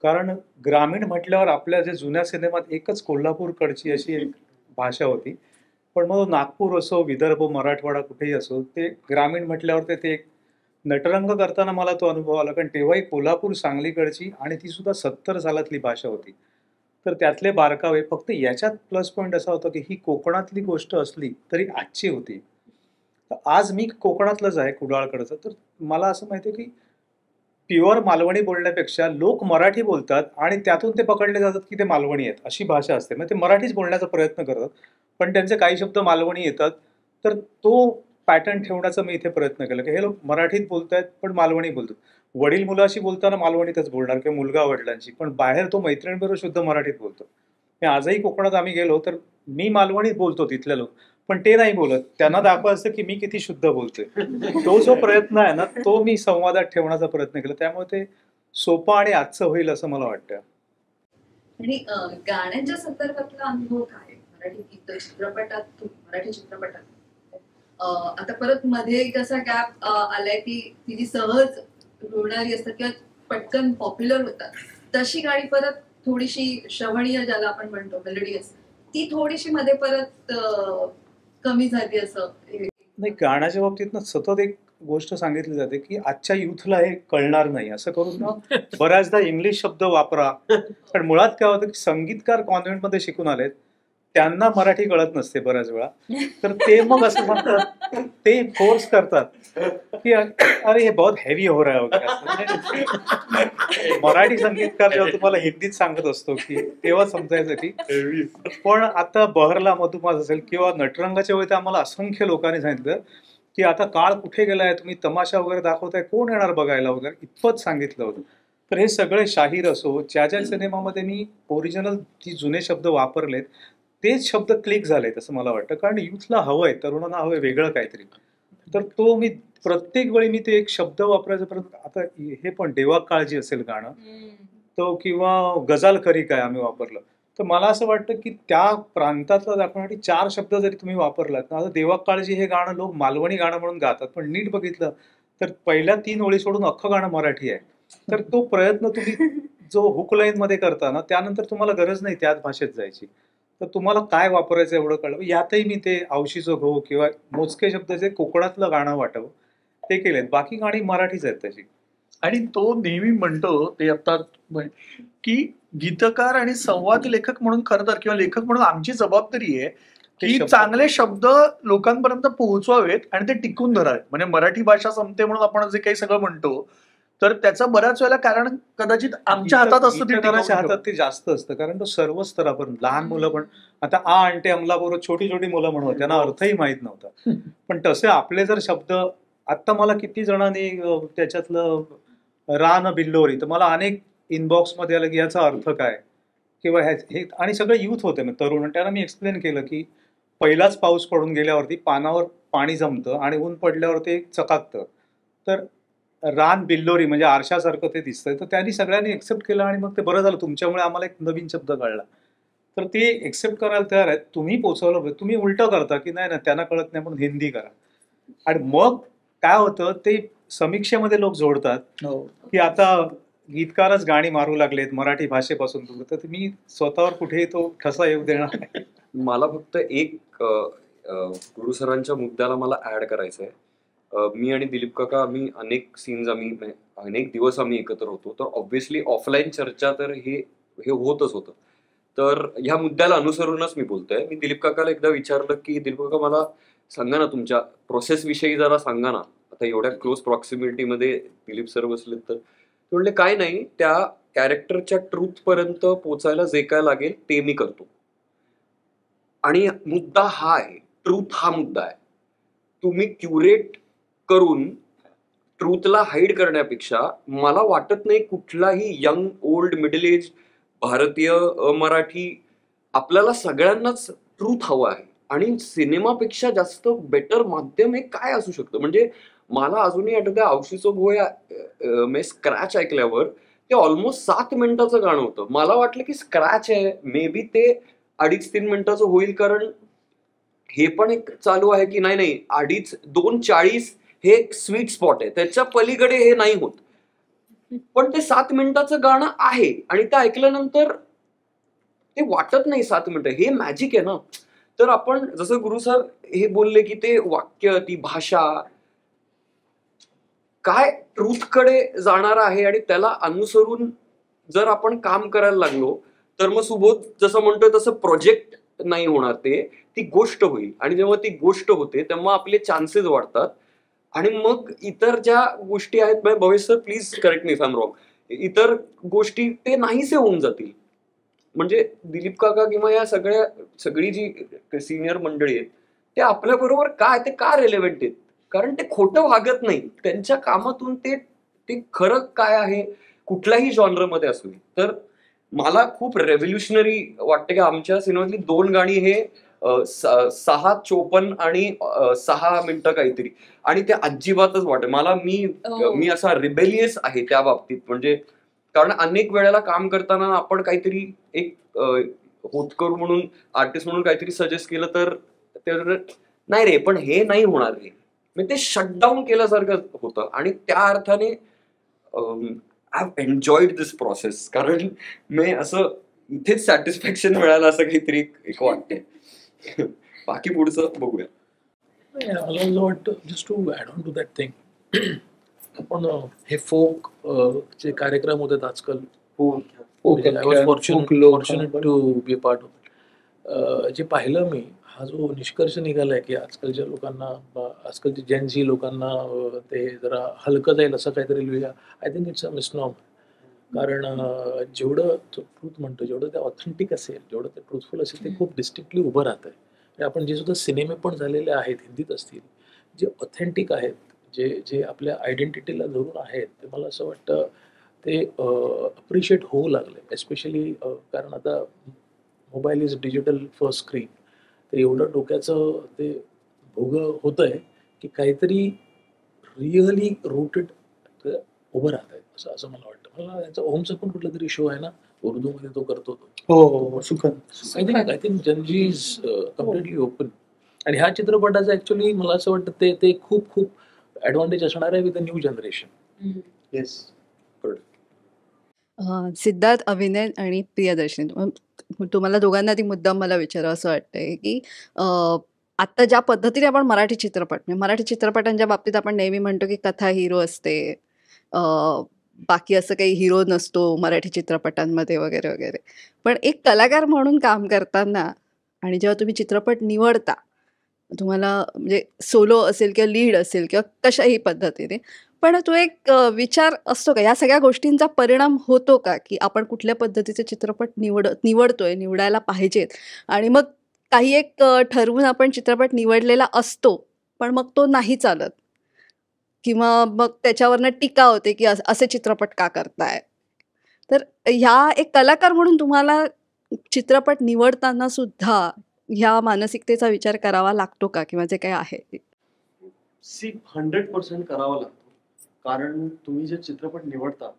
Speaker 6: कारण ग्रामीण म्हटल्यावर आपल्या जे जुन्या सिनेमात एकच कोल्हापूरकडची अशी एक भाषा होती, पण मग नागपूर असो, विदर्भ, मराठवाडा कुठेही असो, ते ग्रामीण म्हटल्यावर ते एक नटरंग करताना मला तो अनुभव आला, कारण तेव्हाही कोल्हापूर सांगलीकडची आणि ती सुद्धा 70 सालातली भाषा होती. तर त्यातले बारकावे फक्त याच्यात प्लस पॉईंट असा होता की ही कोकणातली गोष्ट असली तरी आजची होती. तर आज मी कोकणातलंच आहे, कुडाळकडचं, तर मला असं माहिती आहे की प्युअर मालवणी बोलण्यापेक्षा लोक मराठी बोलतात आणि त्यातून ते पकडले जातात की ते मालवणी आहेत, अशी भाषा असते. मग ते मराठीच बोलण्याचा प्रयत्न करतात, पण त्यांचे काही शब्द मालवणी येतात. तर तो पॅटर्न ठेवण्याचा मी इथे प्रयत्न केला की हे लोक मराठीत बोलतायत पण मालवणी बोलतात. वडील मुलाशी बोलताना मालवणीतच बोलणार किंवा मुलगा वडिलांशी, पण बाहेर तो मैत्रिणीबरोबर शुद्ध मराठीत बोलतो. आजही कोकणात आम्ही गेलो तर मी मालवणीत बोलतो, तिथले लोक, पण ते नाही बोलत. त्यांना दाखवायचं की मी किती शुद्ध बोलतोय. तो जो प्रयत्न आहे ना, तो मी संवादात ठेवण्याचा प्रयत्न केला. त्यामुळे ते सोपं आणि आजचं होईल असं मला वाटतं.
Speaker 13: आणि गाण्यांच्या संदर्भातला अनुभव काय? मराठी चित्रपटात आता परत मध्ये एक असा गॅप आलाय की ती जी सहज रुळणारी असतात किंवा पटकन पॉप्युलर होतात तशी गाणी परत थोडीशी श्रवणीय, ज्याला आपण म्हणतो मेलोडियस, ती थोडीशी मध्ये परत कमी झाली असं.
Speaker 6: नाही, गाण्याच्या बाबतीत ना सतत एक गोष्ट सांगितली जाते की आजच्या युथला हे कळणार नाही, असं करून ना बऱ्याचदा इंग्लिश शब्द वापरा. पण मुळात काय होतं की संगीतकार कॉन्व्हेंटमध्ये शिकून आलेत, त्यांना मराठी कळत नसते बऱ्याच वेळा. तर ते मग असं म्हणतात, ते फोर्स करतात की अरे हे बहुत हेवी हो रहा है वगैरे. मराठी संगीतकार जेव्हा तुम्हाला हिंदीत सांगत असतो की तेव्हा समजायचं की पण आता बहरला मधुमास असेल किंवा नटरंगाच्या वेळी आम्हाला असंख्य लोकांनी सांगितलं की आता काळ कुठे गेलाय, तुम्ही तमाशा वगैरे दाखवताय, कोण येणार बघायला वगैरे, इतपत सांगितलं होतं. तर हे सगळे शाहीर असो, ज्या ज्या सिनेमामध्ये मी ओरिजिनल जी जुने शब्द वापरलेत तेच शब्द क्लिक झालेत असं मला वाटतं. कारण युथला हवंय, तरुणांना हवंय वेगळं काहीतरी. तर तो मी प्रत्येक वेळी मी ते एक शब्द वापरायचा प्रयत्न. आता हे पण देवा काळजी असेल गाणं, तो किंवा गजाल करी काय आम्ही वापरलं, तर मला असं वाटतं की त्या प्रांतातलं दाखवण्यासाठी 4 शब्द जरी तुम्ही वापरलात ना, आता देवा काळजी हे गाणं लोक मालवणी गाणं म्हणून गातात, पण नीट बघितलं तर पहिल्या 3 ओळी सोडून अख्खं गाणं मराठी आहे. तर तो प्रयत्न तुम्ही जो हुक लाईन मध्ये करता ना, त्यानंतर तुम्हाला गरज नाही त्याच भाषेत जायची. तर तुम्हाला काय वापरायचं एवढं कळलं. यातही मी ते औशीचं घो किंवा मोजके शब्द जे कोकणातलं गाणं वाटावं ते केलेत. बाकी गाणी मराठीच आहेत तशी.
Speaker 3: आणि तो नेहमी म्हणतो ते आता की गीतकार आणि संवाद लेखक म्हणून खरं तर किंवा लेखक म्हणून आमची जबाबदारी आहे की चांगले शब्द लोकांपर्यंत पोहोचवावेत आणि ते टिकून धरावेत. म्हणजे मराठी भाषा संपते म्हणून आपण जे काही सगळं म्हणतो तर त्याचं बऱ्याच वेळेला कारण कदाचित आमच्या हातात असतं,
Speaker 6: गीतकाराच्या हातात ते जास्त असतं. कारण तो सर्व स्तरापर्यंत, लहान मुलं पण आता आ आणते अमलाबरोबर छोटी छोटी मुलं म्हणून त्यांना अर्थही माहित नव्हता. पण तसे आपले जर शब्द, आता मला किती जणांनी त्याच्यातलं रान बिल्लोरी, तर मला अनेक इनबॉक्स मध्ये आलं की याचा अर्थ काय किंवा हे, आणि सगळे युथ होते मग तरुण, त्यांना मी एक्सप्लेन केलं की पहिलाच पाऊस पडून गेल्यावरती पानावर पाणी जमतं आणि ऊन पडल्यावर ते चकाकतं. तर रान बिल्लोरी म्हणजे आरशासारखं ते दिसतंय. तर त्यांनी सगळ्यांनी एक्सेप्ट केलं आणि मग ते बरं झालं, तुमच्यामुळे आम्हाला एक नवीन शब्द कळला. तर ते एक्सेप्ट करायला तयार आहेत. तुम्ही पोचवलं पाहिजे. तुम्ही उलटं करता की नाही ना त्यांना कळत नाही म्हणून हिंदी करा. आणि मग काय होतं, ते समीक्षेमध्ये लोक जोडतात की आता गीतकारच गाणी मारू लागलेत मराठी भाषेपासून दूर. तर मी स्वतःवर कुठेही तो ठसा येऊ देणार नाही.
Speaker 8: मला फक्त एक गुरु सरांच्या मुद्द्याला मला ऍड करायचं आहे. मी आणि दिलीप काका आम्ही अनेक सीन्स अनेक दिवस आम्ही एकत्र होतो. तर ऑब्व्हियसली ऑफलाईन चर्चा तर हे होतच होतं. तर ह्या मुद्द्याला अनुसरूनच मी बोलतोय. मी दिलीप काकाला एकदा विचारलं की दिलीप काका मला सांगा ना तुमच्या प्रोसेस विषयी जरा सांगा ना. आता एवढ्या क्लोज प्रॉक्सिमिटीमध्ये दिलीप सर बसले तर ते म्हणले काय नाही, त्या कॅरेक्टरच्या ट्रूथ पर्यंत पोचायला जे काय लागेल ते मी करतो. आणि मुद्दा हा आहे, ट्रूथ हा मुद्दा आहे. तुम्ही क्युरेट करून ट्रूथला हाईड करण्यापेक्षा मला वाटत नाही कुठलाही यंग ओल्ड मिडल एज भारतीय मराठी आपल्याला सगळ्यांनाच ट्रूथ हवं आहे. आणि सिनेमापेक्षा जास्त बेटर माध्यम हे काय असू शकतं. म्हणजे मला अजूनही आठवतं हौशीचं भोय स्क्रॅच ऐकल्यावर ते ऑलमोस्ट 7 मिनिटाचं गाणं होतं. मला वाटलं की स्क्रॅच आहे, मे बी ते 2.5-3 मिनिटाचं होईल, कारण हे पण एक चालू आहे की नाही 2:40 हे एक स्वीट स्पॉट आहे, त्याच्या पलीकडे हे नाही होत. पण ते 7 मिनिटाचं गाणं आहे आणि ते ऐकल्यानंतर ते वाटत नाही 7 मिनिटं. हे मॅजिक आहे ना. तर आपण जसं गुरु सर हे बोलले की ते वाक्य, ती भाषा काय ट्रूथकडे जाणार आहे आणि त्याला अनुसरून जर आपण काम करायला लागलो तर मग सुबोध जसं म्हणतोय तसं प्रोजेक्ट नाही होणार, ते ती गोष्ट होईल. आणि जेव्हा ती गोष्ट होते तेव्हा आपले चान्सेस वाढतात. आणि मग इतर ज्या गोष्टी आहेत, Bhavesh sir please correct me if I am wrong, इतर गोष्टी ते नाहीसे होऊन जातील. म्हणजे दिलीप काका किंवा या सगळी जी सिनियर मंडळी आहेत ते आपल्या बरोबर काय, ते का रेलेव्हंट आहेत, कारण ते खोटं वागत नाही. त्यांच्या कामातून ते खरं काय आहे कुठल्याही जॉनरमध्ये असू दे. तर मला खूप रेव्होल्युशनरी वाटतं की आमच्या सिनेमातली 2 गाणी हे 6:54 आणि 6 मिनिटं काहीतरी, आणि ते अजिबातच वाटत मला, मी असा रिबेलियस आहे त्या बाबतीत. म्हणजे कारण अनेक वेळेला काम करताना आपण काहीतरी एक होतकरू म्हणून, आर्टिस्ट म्हणून काहीतरी सजेस्ट केलं तर नाही रे, पण हे नाही होणार रे, म्हणजे ते शटडाऊन केल्यासारखं होतं. आणि त्या अर्थाने I have enjoyed this process, कारण मी असं इथेच सॅटिस्फॅक्शन मिळालं असं काहीतरी एक वाटतंय. बाकी पुढचं बघूया.
Speaker 10: मला असं वाटतं, just to add on to that thing, आपण हे फोक जे कार्यक्रम होतात आजकाल, fortunate to be part of, जे पाहिलं मी, हा जो निष्कर्ष निघालाय की आजकालच्या लोकांना, आजकालच्या जेनझी लोकांना ते जरा हलकं जाईल असं काहीतरी लिहूया. I think it's a misnomer. कारण जेवढं ट्रूथ म्हणतो, जेवढं ते ऑथेंटिक असेल, जेवढं ते ट्रूथफुल असेल, ते खूप डिस्टिंक्टली उभं राहतं आहे. आपण जे सुद्धा सिनेमे पण झालेले आहेत हिंदीत असतील, जे ऑथेंटिक आहेत, जे आपल्या आयडेंटिटीला धरून आहेत, ते मला असं वाटतं ते अप्रिशिएट होऊ लागले. एस्पेशली कारण आता mobile is digital first screen, तर एवढं डोक्याचं ते भोगं होतं आहे की काहीतरी रिअली रूटेड उभं राहत आहे, असं मला वाटतं. मला याचा ओमचा पण कुठला तरी शो आहे ना उर्दूमध्ये, तो करतो तो.
Speaker 3: हो, सुखद.
Speaker 10: I think Gen Z is completely open. आणि ह्या चित्रपटाचं ऍक्च्युली मला असं वाटतं ते खूप खूप ॲडव्हान्टेज असणार आहे with the new generation.
Speaker 7: Yes.
Speaker 14: Siddharth, अभिनय आणि प्रियदर्शनी, तुम्हाला दोघांना ती मुद्दाम मला विचारावं असं वाटतंय की आत्ता ज्या पद्धतीने आपण मराठी चित्रपटांच्या बाबतीत आपण नेहमी म्हणतो की कथा हिरो असते, बाकी असं काही हिरो नसतो मराठी चित्रपटांमध्ये वगैरे वगैरे. पण एक कलाकार म्हणून काम करताना आणि जेव्हा तुम्ही चित्रपट निवडता, तुम्हाला म्हणजे सोलो असेल किंवा लीड असेल किंवा कशाही पद्धतीने, पण तो एक विचार असतो का, या सगळ्या गोष्टींचा परिणाम होतो का, की आपण कुठल्या पद्धतीचे चित्रपट निवडायला पाहिजेत, आणि मग काही एक ठरवून आपण चित्रपट निवडलेला असतो पण मग तो नाही चालत, किंवा मग त्याच्यावरनं टीका होते की असे चित्रपट का करताय. तर ह्या एक कलाकार म्हणून तुम्हाला चित्रपट निवडताना सुद्धा ह्या मानसिकतेचा विचार करावा लागतो का, किंवा जे काही आहे?
Speaker 7: 100% करावा लागतो. कारण तुम्ही जे चित्रपट निवडता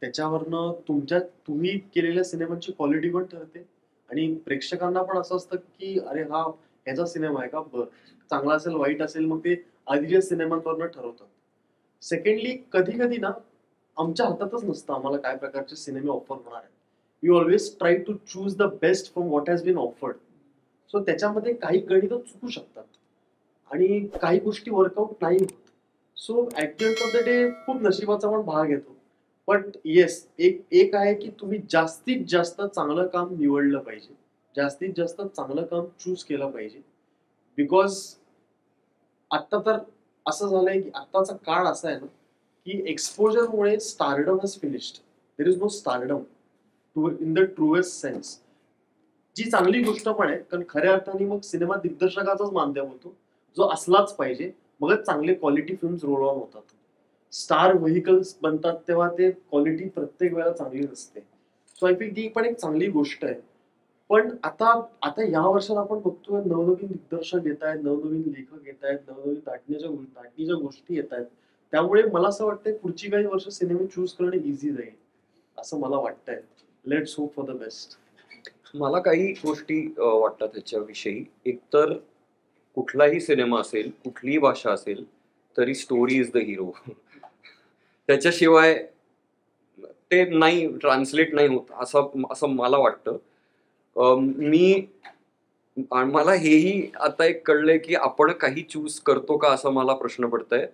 Speaker 7: त्याच्यावरनं तुम्ही केलेल्या सिनेमांची क्वालिटी पण ठरते, आणि प्रेक्षकांना पण असं असतं की अरे हा ह्याचा सिनेमा आहे का, चांगला असेल वाईट असेल, मग ते आधीच्या सिनेमांवरनं ठरवतात. सेकंडली कधी कधी ना आमच्या हातातच नसतं आम्हाला काय प्रकारचे सिनेमे ऑफर होणार आहेत. We always try to choose the best from what has been offered. So त्याच्यामध्ये काही गणितं चुकू शकतात आणि काही गोष्टी वर्कआउट नाही होत. So at the end of the day खूप नशिबाचा पण भाग येतो. पण येस, एक आहे की तुम्ही जास्तीत जास्त चांगलं काम निवडलं पाहिजे, जास्तीत जास्त चांगलं काम चूज केलं पाहिजे. बिकॉज आता तर असं झालंय की आत्ताचा काळ असा आहे ना की एक्सपोजरमुळे stardom has finished. There is no stardom in the truest sense. जी चांगली गोष्ट पण आहे, कारण खऱ्या अर्थाने मग सिनेमा दिग्दर्शकाचाच माध्यम होतो जो असलाच पाहिजे, मगच चांगले क्वालिटी फिल्म्स रोल ऑन होतात. स्टार व्हेकल्स बनतात तेव्हा ते क्वालिटी प्रत्येक वेळेला चांगली नसते. सो आय फील ती पण एक चांगली गोष्ट आहे. पण आता या वर्षात आपण बघतोय नवनवीन दिग्दर्शक येत आहेत, नवनवीन लेखक येत आहेत, नवनवीन दाटणीच्या गोष्टी येत आहेत. त्यामुळे मला असं वाटतंय पुढची काही वर्ष सिनेमे चूज करणं इझी जाईल असं मला वाटतंय. Let's hope for the best.
Speaker 8: मला काही गोष्टी वाटतात त्याच्याविषयी. एकतर कुठलाही सिनेमा असेल, कुठलीही भाषा असेल, तरी स्टोरी इज द हिरो. त्याच्याशिवाय ते नाही ट्रान्सलेट नाही होत असं मला वाटतं. मला हेही आता एक कळलंय की आपण काही चूज करतो का असं मला प्रश्न पडतंय.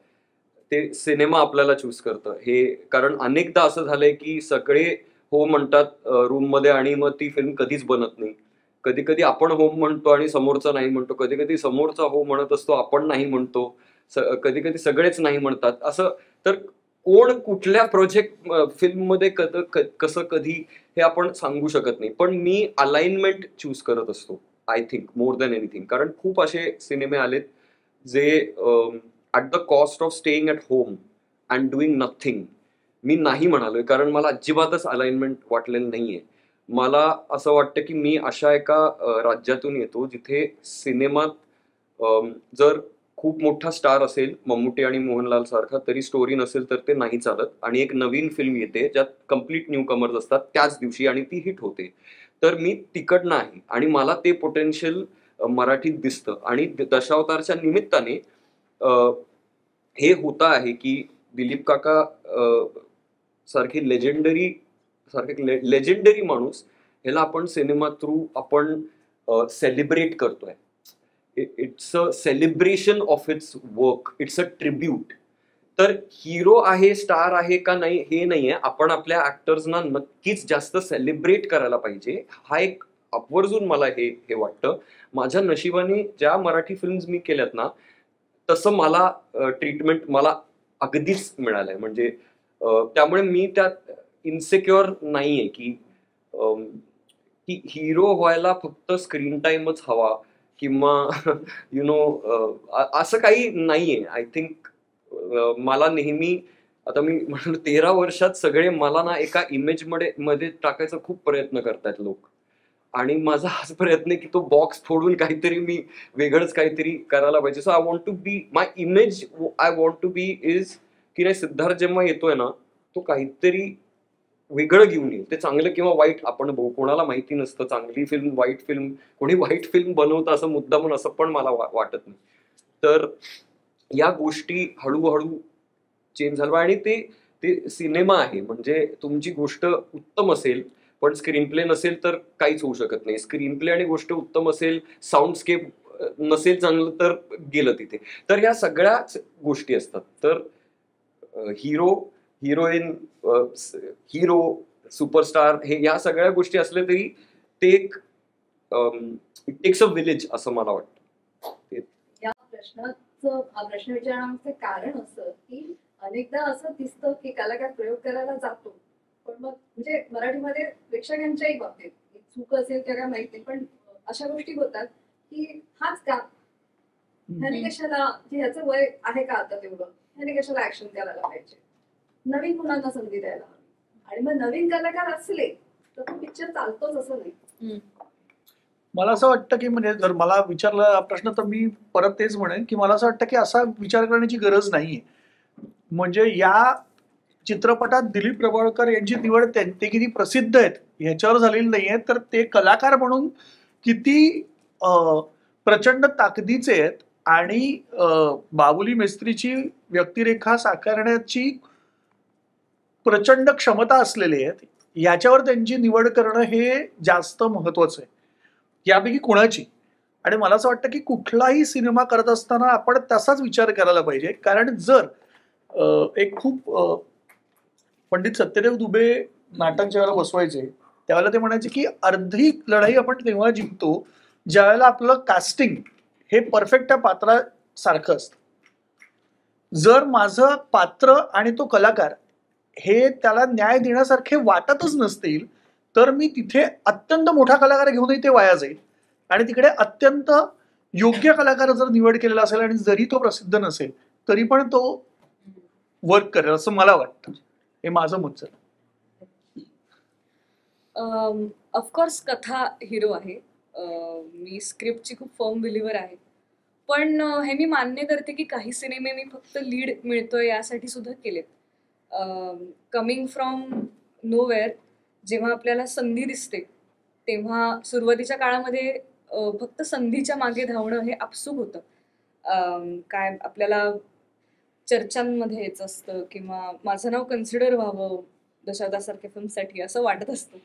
Speaker 8: ते सिनेमा आपल्याला चूज करतं हे. कारण अनेकदा असं झालंय की सगळे हो म्हणतात रूम मध्ये आणि मग ती फिल्म कधीच बनत नाही. कधी कधी आपण हो म्हणतो आणि समोरचा नाही म्हणतो, कधी कधी समोरचा हो म्हणत असतो, आपण नाही म्हणतो, कधी कधी सगळेच नाही म्हणतात. असं तर कोण कुठल्या प्रोजेक्ट फिल्म मध्ये कसं कधी हे आपण सांगू शकत नाही. पण मी अलाइनमेंट चूज करत असतो I think more than anything. कारण खूप असे सिनेमे आलेत जे at the cost of staying at home and doing nothing मी नाही म्हणालोय, कारण मला अजिबातच अलाइनमेंट वाटलेलं नाहीये. मला असं वाटतं की मी अशा एका राज्यातून येतो जिथे सिनेमात जर खूप मोठा स्टार असेल मम्मुटी आणि मोहनलाल सारखा, तरी स्टोरी नसेल तर ते नाही चालत. आणि एक नवीन फिल्म येते ज्यात कम्प्लीट न्यू कमर्स असतात त्याच दिवशी आणि ती हिट होते. तर मी तिकडनं आहे आणि मला ते पोटेन्शियल मराठीत दिसतं. आणि दशावतारच्या निमित्ताने हे होतं आहे की दिलीप काका सारखे लेजेंडरी माणूस ह्याला आपण सिनेमा थ्रू आपण सेलिब्रेट करतोय. It's a celebration of its work, it's a tribute. तर हिरो आहे, स्टार आहे का नाही हे नाहीये, आपण आपल्या ऍक्टर्सना नक्कीच जास्त सेलिब्रेट करायला पाहिजे. हा एक आवर्जून मला हे वाटतं. माझ्या नशिबाने ज्या मराठी फिल्म्स मी केल्यात ना तसं मला ट्रीटमेंट मला अगदीच मिळालंय. म्हणजे त्यामुळे मी त्यात इन्सेक्युअर नाहीये की हिरो व्हायला फक्त स्क्रीन टाइमच हवा किंवा असं काही नाहीये. आय थिंक मला नेहमी आता मी म्हणलं 13 वर्षात सगळे मला ना एका इमेज मध्ये टाकायचा खूप प्रयत्न करतायत लोक. आणि माझा हाच प्रयत्न आहे की तो बॉक्स फोडून काहीतरी मी वेगळंच काहीतरी करायला पाहिजे. So I want to be my image, I want to be is की नाही सिद्धार्थ जेव्हा येतोय ना तो काहीतरी वेगळं घेऊन येईल. ते चांगलं किंवा वाईट आपण कोणाला माहिती नसतं. चांगली फिल्म वाईट फिल्म कोणी वाईट फिल्म बनवतं असं मुद्दामून असं पण मला वाटत नाही. तर या गोष्टी हळूहळू चेंज झाल्या. आणि ते सिनेमा आहे म्हणजे तुमची गोष्ट उत्तम असेल पण स्क्रीन प्ले नसेल तर काहीच होऊ शकत नाही. स्क्रीन प्ले आणि गोष्ट उत्तम असेल, साऊंडस्केप नसेल चांगलं तर गेलं तिथे. तर या सगळ्याच गोष्टी असतात. तर हिरो, हिरोईन, हिरो, सुपरस्टार हे या सगळ्या गोष्टी असल्या तरी ते एक इट टेक्स अ विलेज असं मला वाटतं.
Speaker 13: या हा प्रश्न विचारण्याचं कारण असं की अनेकदा असं दिसतं की कलाकार प्रयोग करायला जातो पण मग म्हणजे मराठीमध्ये प्रेक्षकांच्याही बाबतीत चूक असेल किंवा काय माहित नाही पण अशा गोष्टी होतात की हाच का ह्याने कशाला ह्याचं वय आहे का आता तेवढं, ह्याने कशाला ऍक्शन करायला पाहिजे, नवीन मुलांना संधी द्यायला हवी. आणि मग नवीन कलाकार असले तर तो पिक्चर चालतोच असं नाही.
Speaker 3: मला असं वाटतं की म्हणजे जर मला विचारला हा प्रश्न तर मी परत तेच म्हणेन की मला असं वाटतं की असा विचार करण्याची गरज नाहीये. म्हणजे या चित्रपटात दिलीप प्रभावळकर यांची निवड ते किती प्रसिद्ध आहेत ह्याच्यावर झालेली नाहीये, तर ते कलाकार म्हणून किती प्रचंड ताकदीचे आहेत आणि बाबुली मिस्त्रीची व्यक्तिरेखा साकारण्याची प्रचंड क्षमता असलेली आहेत याच्यावर त्यांची निवड करणं हे जास्त महत्वाचं आहे यापैकी कुणाची. आणि मला असं वाटतं की कुठलाही सिनेमा करत असताना आपण तसाच विचार करायला पाहिजे. कारण जर एक खूप पंडित सत्यदेव दुबे नाटक ज्यावेळेला बसवायचे त्यावेळेला ते म्हणायचे की अर्धी लढाई आपण तेव्हा जिंकतो ज्यावेळेला आपलं कास्टिंग हे परफेक्ट त्या पात्रासारखं असतं. जर माझं पात्र आणि तो कलाकार हे त्याला न्याय देण्यासारखे वाटतच नसतील तर मी तिथे अत्यंत मोठा कलाकार घेऊनही ते वाया जाईल. आणि तिकडे अत्यंत योग्य कलाकार जर निवड केलेला असेल आणि जरी तो प्रसिद्ध नसेल तरी पण तो वर्क करेल असं मला वाटतं. हे माझं मत आहे.
Speaker 2: ऑफकोर्स कथा हिरो आहे. मी स्क्रिप्टची खूप फर्म बिलिव्हर आहे. पण हे मी मान्य करते की काही सिनेमे मी फक्त लीड मिळतोय यासाठी सुद्धा केलेत. कमिंग फ्रॉम नोवेअर जेव्हा आपल्याला संधी दिसते तेव्हा सुरुवातीच्या काळामध्ये फक्त संधीच्या मागे धावणं हे आपसूक होतं. काय आपल्याला चर्चांमध्ये यायचं असतं किंवा माझं नाव कन्सिडर व्हावं दशावतारसारख्या फिल्मसाठी असं वाटत असतं.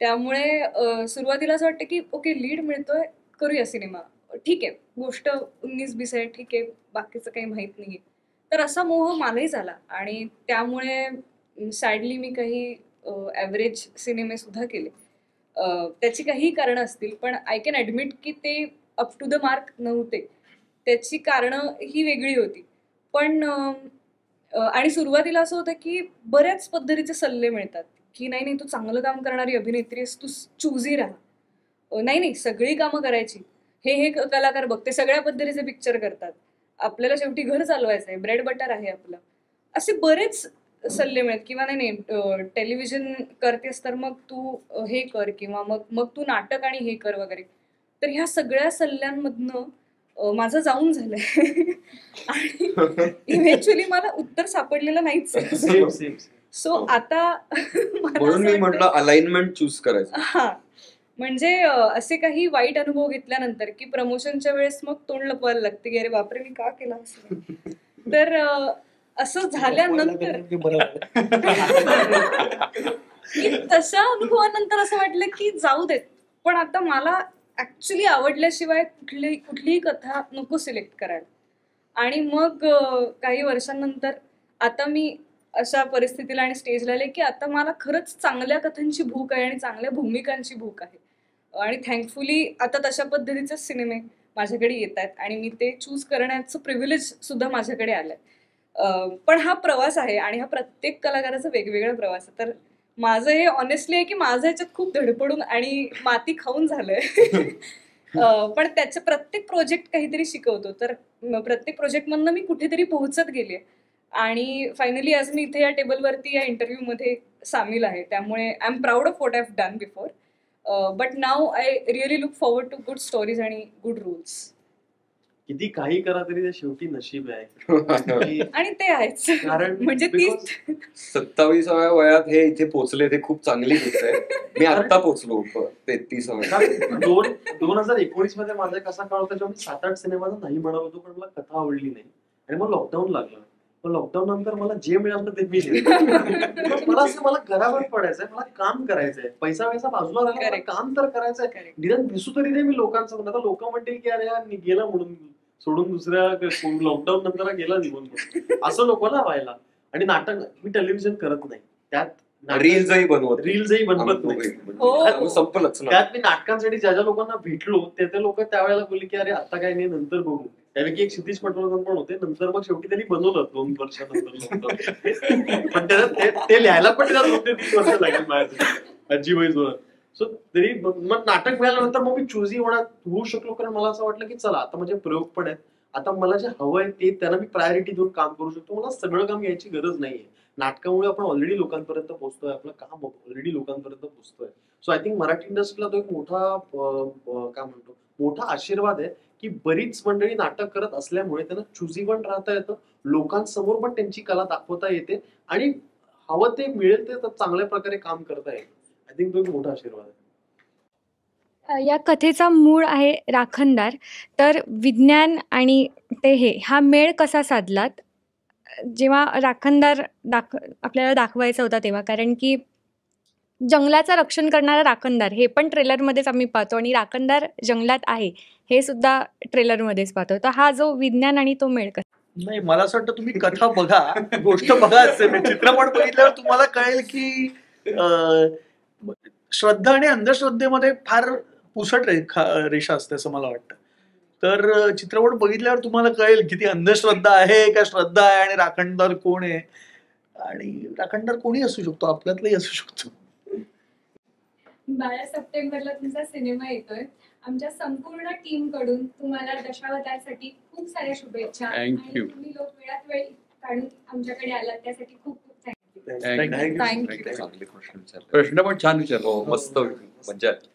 Speaker 2: त्यामुळे सुरुवातीला असं वाटतं की ओके लीड मिळतोय करूया सिनेमा, ठीक आहे गोष्ट 19-20 आहे, ठीक आहे बाकीचं काही माहीत नाही. तर असा मोह मलाही झाला आणि त्यामुळे सॅडली मी काही ॲव्हरेज सिनेमे सुद्धा केले. त्याची काही कारणं असतील पण आय कॅन ॲडमिट की ते अप टू द मार्क नव्हते. त्याची कारणं ही वेगळी होती. पण आणि सुरुवातीला असं होतं की बऱ्याच पद्धतीचे सल्ले मिळतात की नाही नाही तू चांगलं काम करणारी अभिनेत्री आहेस, तू चूझी राहा, नाही नाही सगळी कामं करायची, हे कलाकार बघ ते सगळ्या पद्धतीचे पिक्चर करतात, आपल्याला शेवटी घर चालवायचं आहे, ब्रेड बटर आहे आपलं, असे बरेच सल्ले मिळत. किंवा नाही नाही टेलिव्हिजन करतेस तर मग तू हे कर किंवा मग तू नाटक आणि हे कर वगैरे. तर ह्या सगळ्या सल्ल्यांमधनं माझं जाऊन झालंय आणि इव्हेंच्युअली मला उत्तर सापडलेलं नाहीच. सो आता
Speaker 8: म्हणून मी म्हटलं अलाइनमेंट चूज करायचं.
Speaker 2: हा म्हणजे असे काही वाईट अनुभव घेतल्यानंतर की प्रमोशनच्या वेळेस मग तोंड लपवायला लागते की अरे बापरे मी का केलं असं. तर असं झाल्यानंतर तशा अनुभवानंतर असं वाटलं की जाऊ देत, पण आता मला ऍक्च्युली आवडल्याशिवाय कुठलीही कथा नको सिलेक्ट करायला. आणि मग काही वर्षांनंतर आता मी अशा परिस्थितीला आणि स्टेजला आले की आता मला खरंच चांगल्या कथांची भूक आहे आणि चांगल्या भूमिकांची भूक आहे. आणि थँकफुली आता तशा पद्धतीचे सिनेमे माझ्याकडे येत आहेत आणि मी ते चूज करण्याचं प्रिव्हिलेज सुद्धा माझ्याकडे आलंय. पण हा प्रवास आहे आणि हा प्रत्येक कलाकाराचा वेगवेगळा प्रवास आहे. तर माझं हे ऑनेस्टली आहे की माझं ह्याच्यात खूप धडपडून आणि माती खाऊन झालंय. पण त्याचं प्रत्येक प्रोजेक्ट काहीतरी शिकवतो. तर प्रत्येक प्रोजेक्टमधनं मी कुठेतरी पोहोचत गेले आणि फायनली आज मी इथे या टेबलवरती या इंटरव्ह्यूमध्ये सामील आहे. त्यामुळे I am proud of what I have done before. But now I really look forward to good stories आणि गुड रूल्स.
Speaker 7: किती काही करा तरी ते शेवटी नशीब आहे
Speaker 2: आणि ते आहेच.
Speaker 7: कारण
Speaker 2: म्हणजे
Speaker 8: 27व्या वयात हे इथे पोहोचले ते खूप चांगली गोष्ट आहे. मी आता पोहोचलो 33व्या.
Speaker 7: 2019 मध्ये माझा कसा काळ होता जेव्हा मी 7-8 सिनेमाचा नाही म्हणत होतो पण मला कथा आवडली नाही आणि मग लॉकडाऊन लागलं. पण लॉकडाऊन नंतर मला जे मिळालं ते मी मला घरावर पडायचंय, मला काम करायचंय, पैसा बाजूला झाला, काम तर करायचंय, निदान दिसू तरी नाही मी लोकांचं. आता लोक म्हणतील की अरे गेला म्हणून सोडून दुसऱ्या लॉकडाऊन नंतर गेला निघून असं नको ना व्हायला. आणि नाटक मी टेलिव्हिजन करत नाही, त्यात
Speaker 8: रील्सही बनवत
Speaker 7: नाही, संपलंच. त्यात मी नाटकांसाठी ज्या ज्या लोकांना भेटलो ते लोक त्यावेळेला बोलले की अरे आता काय नाही नंतर बघू. त्यापैकी एक क्षितिज पटवर्धन पण होते, नंतर मग शेवटी त्यांनी बनवलं 2 वर्षानंतर. पण ते लिहायला पण 2-3 वर्ष लागेल माझ्या आजीबाईजवळ. सो तरी मग नाटक मिळाल्यानंतर मग मी चूजी होऊ शकलो कारण मला असं वाटलं की चला आता माझे प्रयोग पण आहेत, आता मला जे हवं आहे ते त्यांना मी प्रायोरिटी देऊन काम करू शकतो. मला सगळं काम घ्यायची गरज नाहीये. नाटकामुळे आपण ऑलरेडी लोकांपर्यंत पोहोचतोय, आपलं काम ऑलरेडी लोकांपर्यंत पोहोचतोय. सो आय थिंक मराठी इंडस्ट्रीला तो एक मोठा आशीर्वाद आहे की बरीच मंडळी नाटक करत असल्यामुळे त्यांना चुजी पण राहता येतं, लोकांसमोर पण त्यांची कला दाखवता येते आणि हवं ते मिळेल ते चांगल्या प्रकारे काम करता येतं. आय थिंक तो एक मोठा आशीर्वाद आहे.
Speaker 4: या कथेचा मूळ आहे राखणदार. तर विज्ञान आणि ते हा मेळ कसा साधलात जेव्हा राखणदार आपल्याला दाखवायचा होता तेव्हा? कारण की जंगलाचं रक्षण करणारा राखणदार हे पण ट्रेलरमध्येच आम्ही पाहतो आणि राखणदार जंगलात आहे हे सुद्धा ट्रेलरमध्येच पाहतो. तर हा जो विज्ञान आणि तो मेळ कसा?
Speaker 3: नाही, मला असं वाटतं तुम्ही कथा बघा, गोष्ट बघा. चित्रपट बघितल्यावर तुम्हाला कळेल की श्रद्धा आणि अंधश्रद्धेमध्ये फार पुसट रेषा असते असं मला वाटतं. तर चित्रपट बघितल्यावर तुम्हाला कळेल की ती अंधश्रद्धा आहे का श्रद्धा आहे, आणि राखणदार कोण आहे. आणि राखणदार कोणी असू शकतो, आपल्यातलाही असू शकतो.
Speaker 12: 12 सप्टेंबरला तुमचा सिनेमा येतोय. आमच्या संपूर्ण टीम कडून तुम्हाला दशावतारसाठी खूप साऱ्या शुभेच्छा. आणि
Speaker 1: Thank you.
Speaker 12: तुम्ही लोक वेळात वेळ काढून आमच्याकडे आलात त्यासाठी खूप खूप थँक्यू.
Speaker 2: Thank you.
Speaker 8: चांगले प्रश्न विचारले.
Speaker 1: प्रश्न पण छान विचारला.
Speaker 8: हो, मस्त मज्जा आली.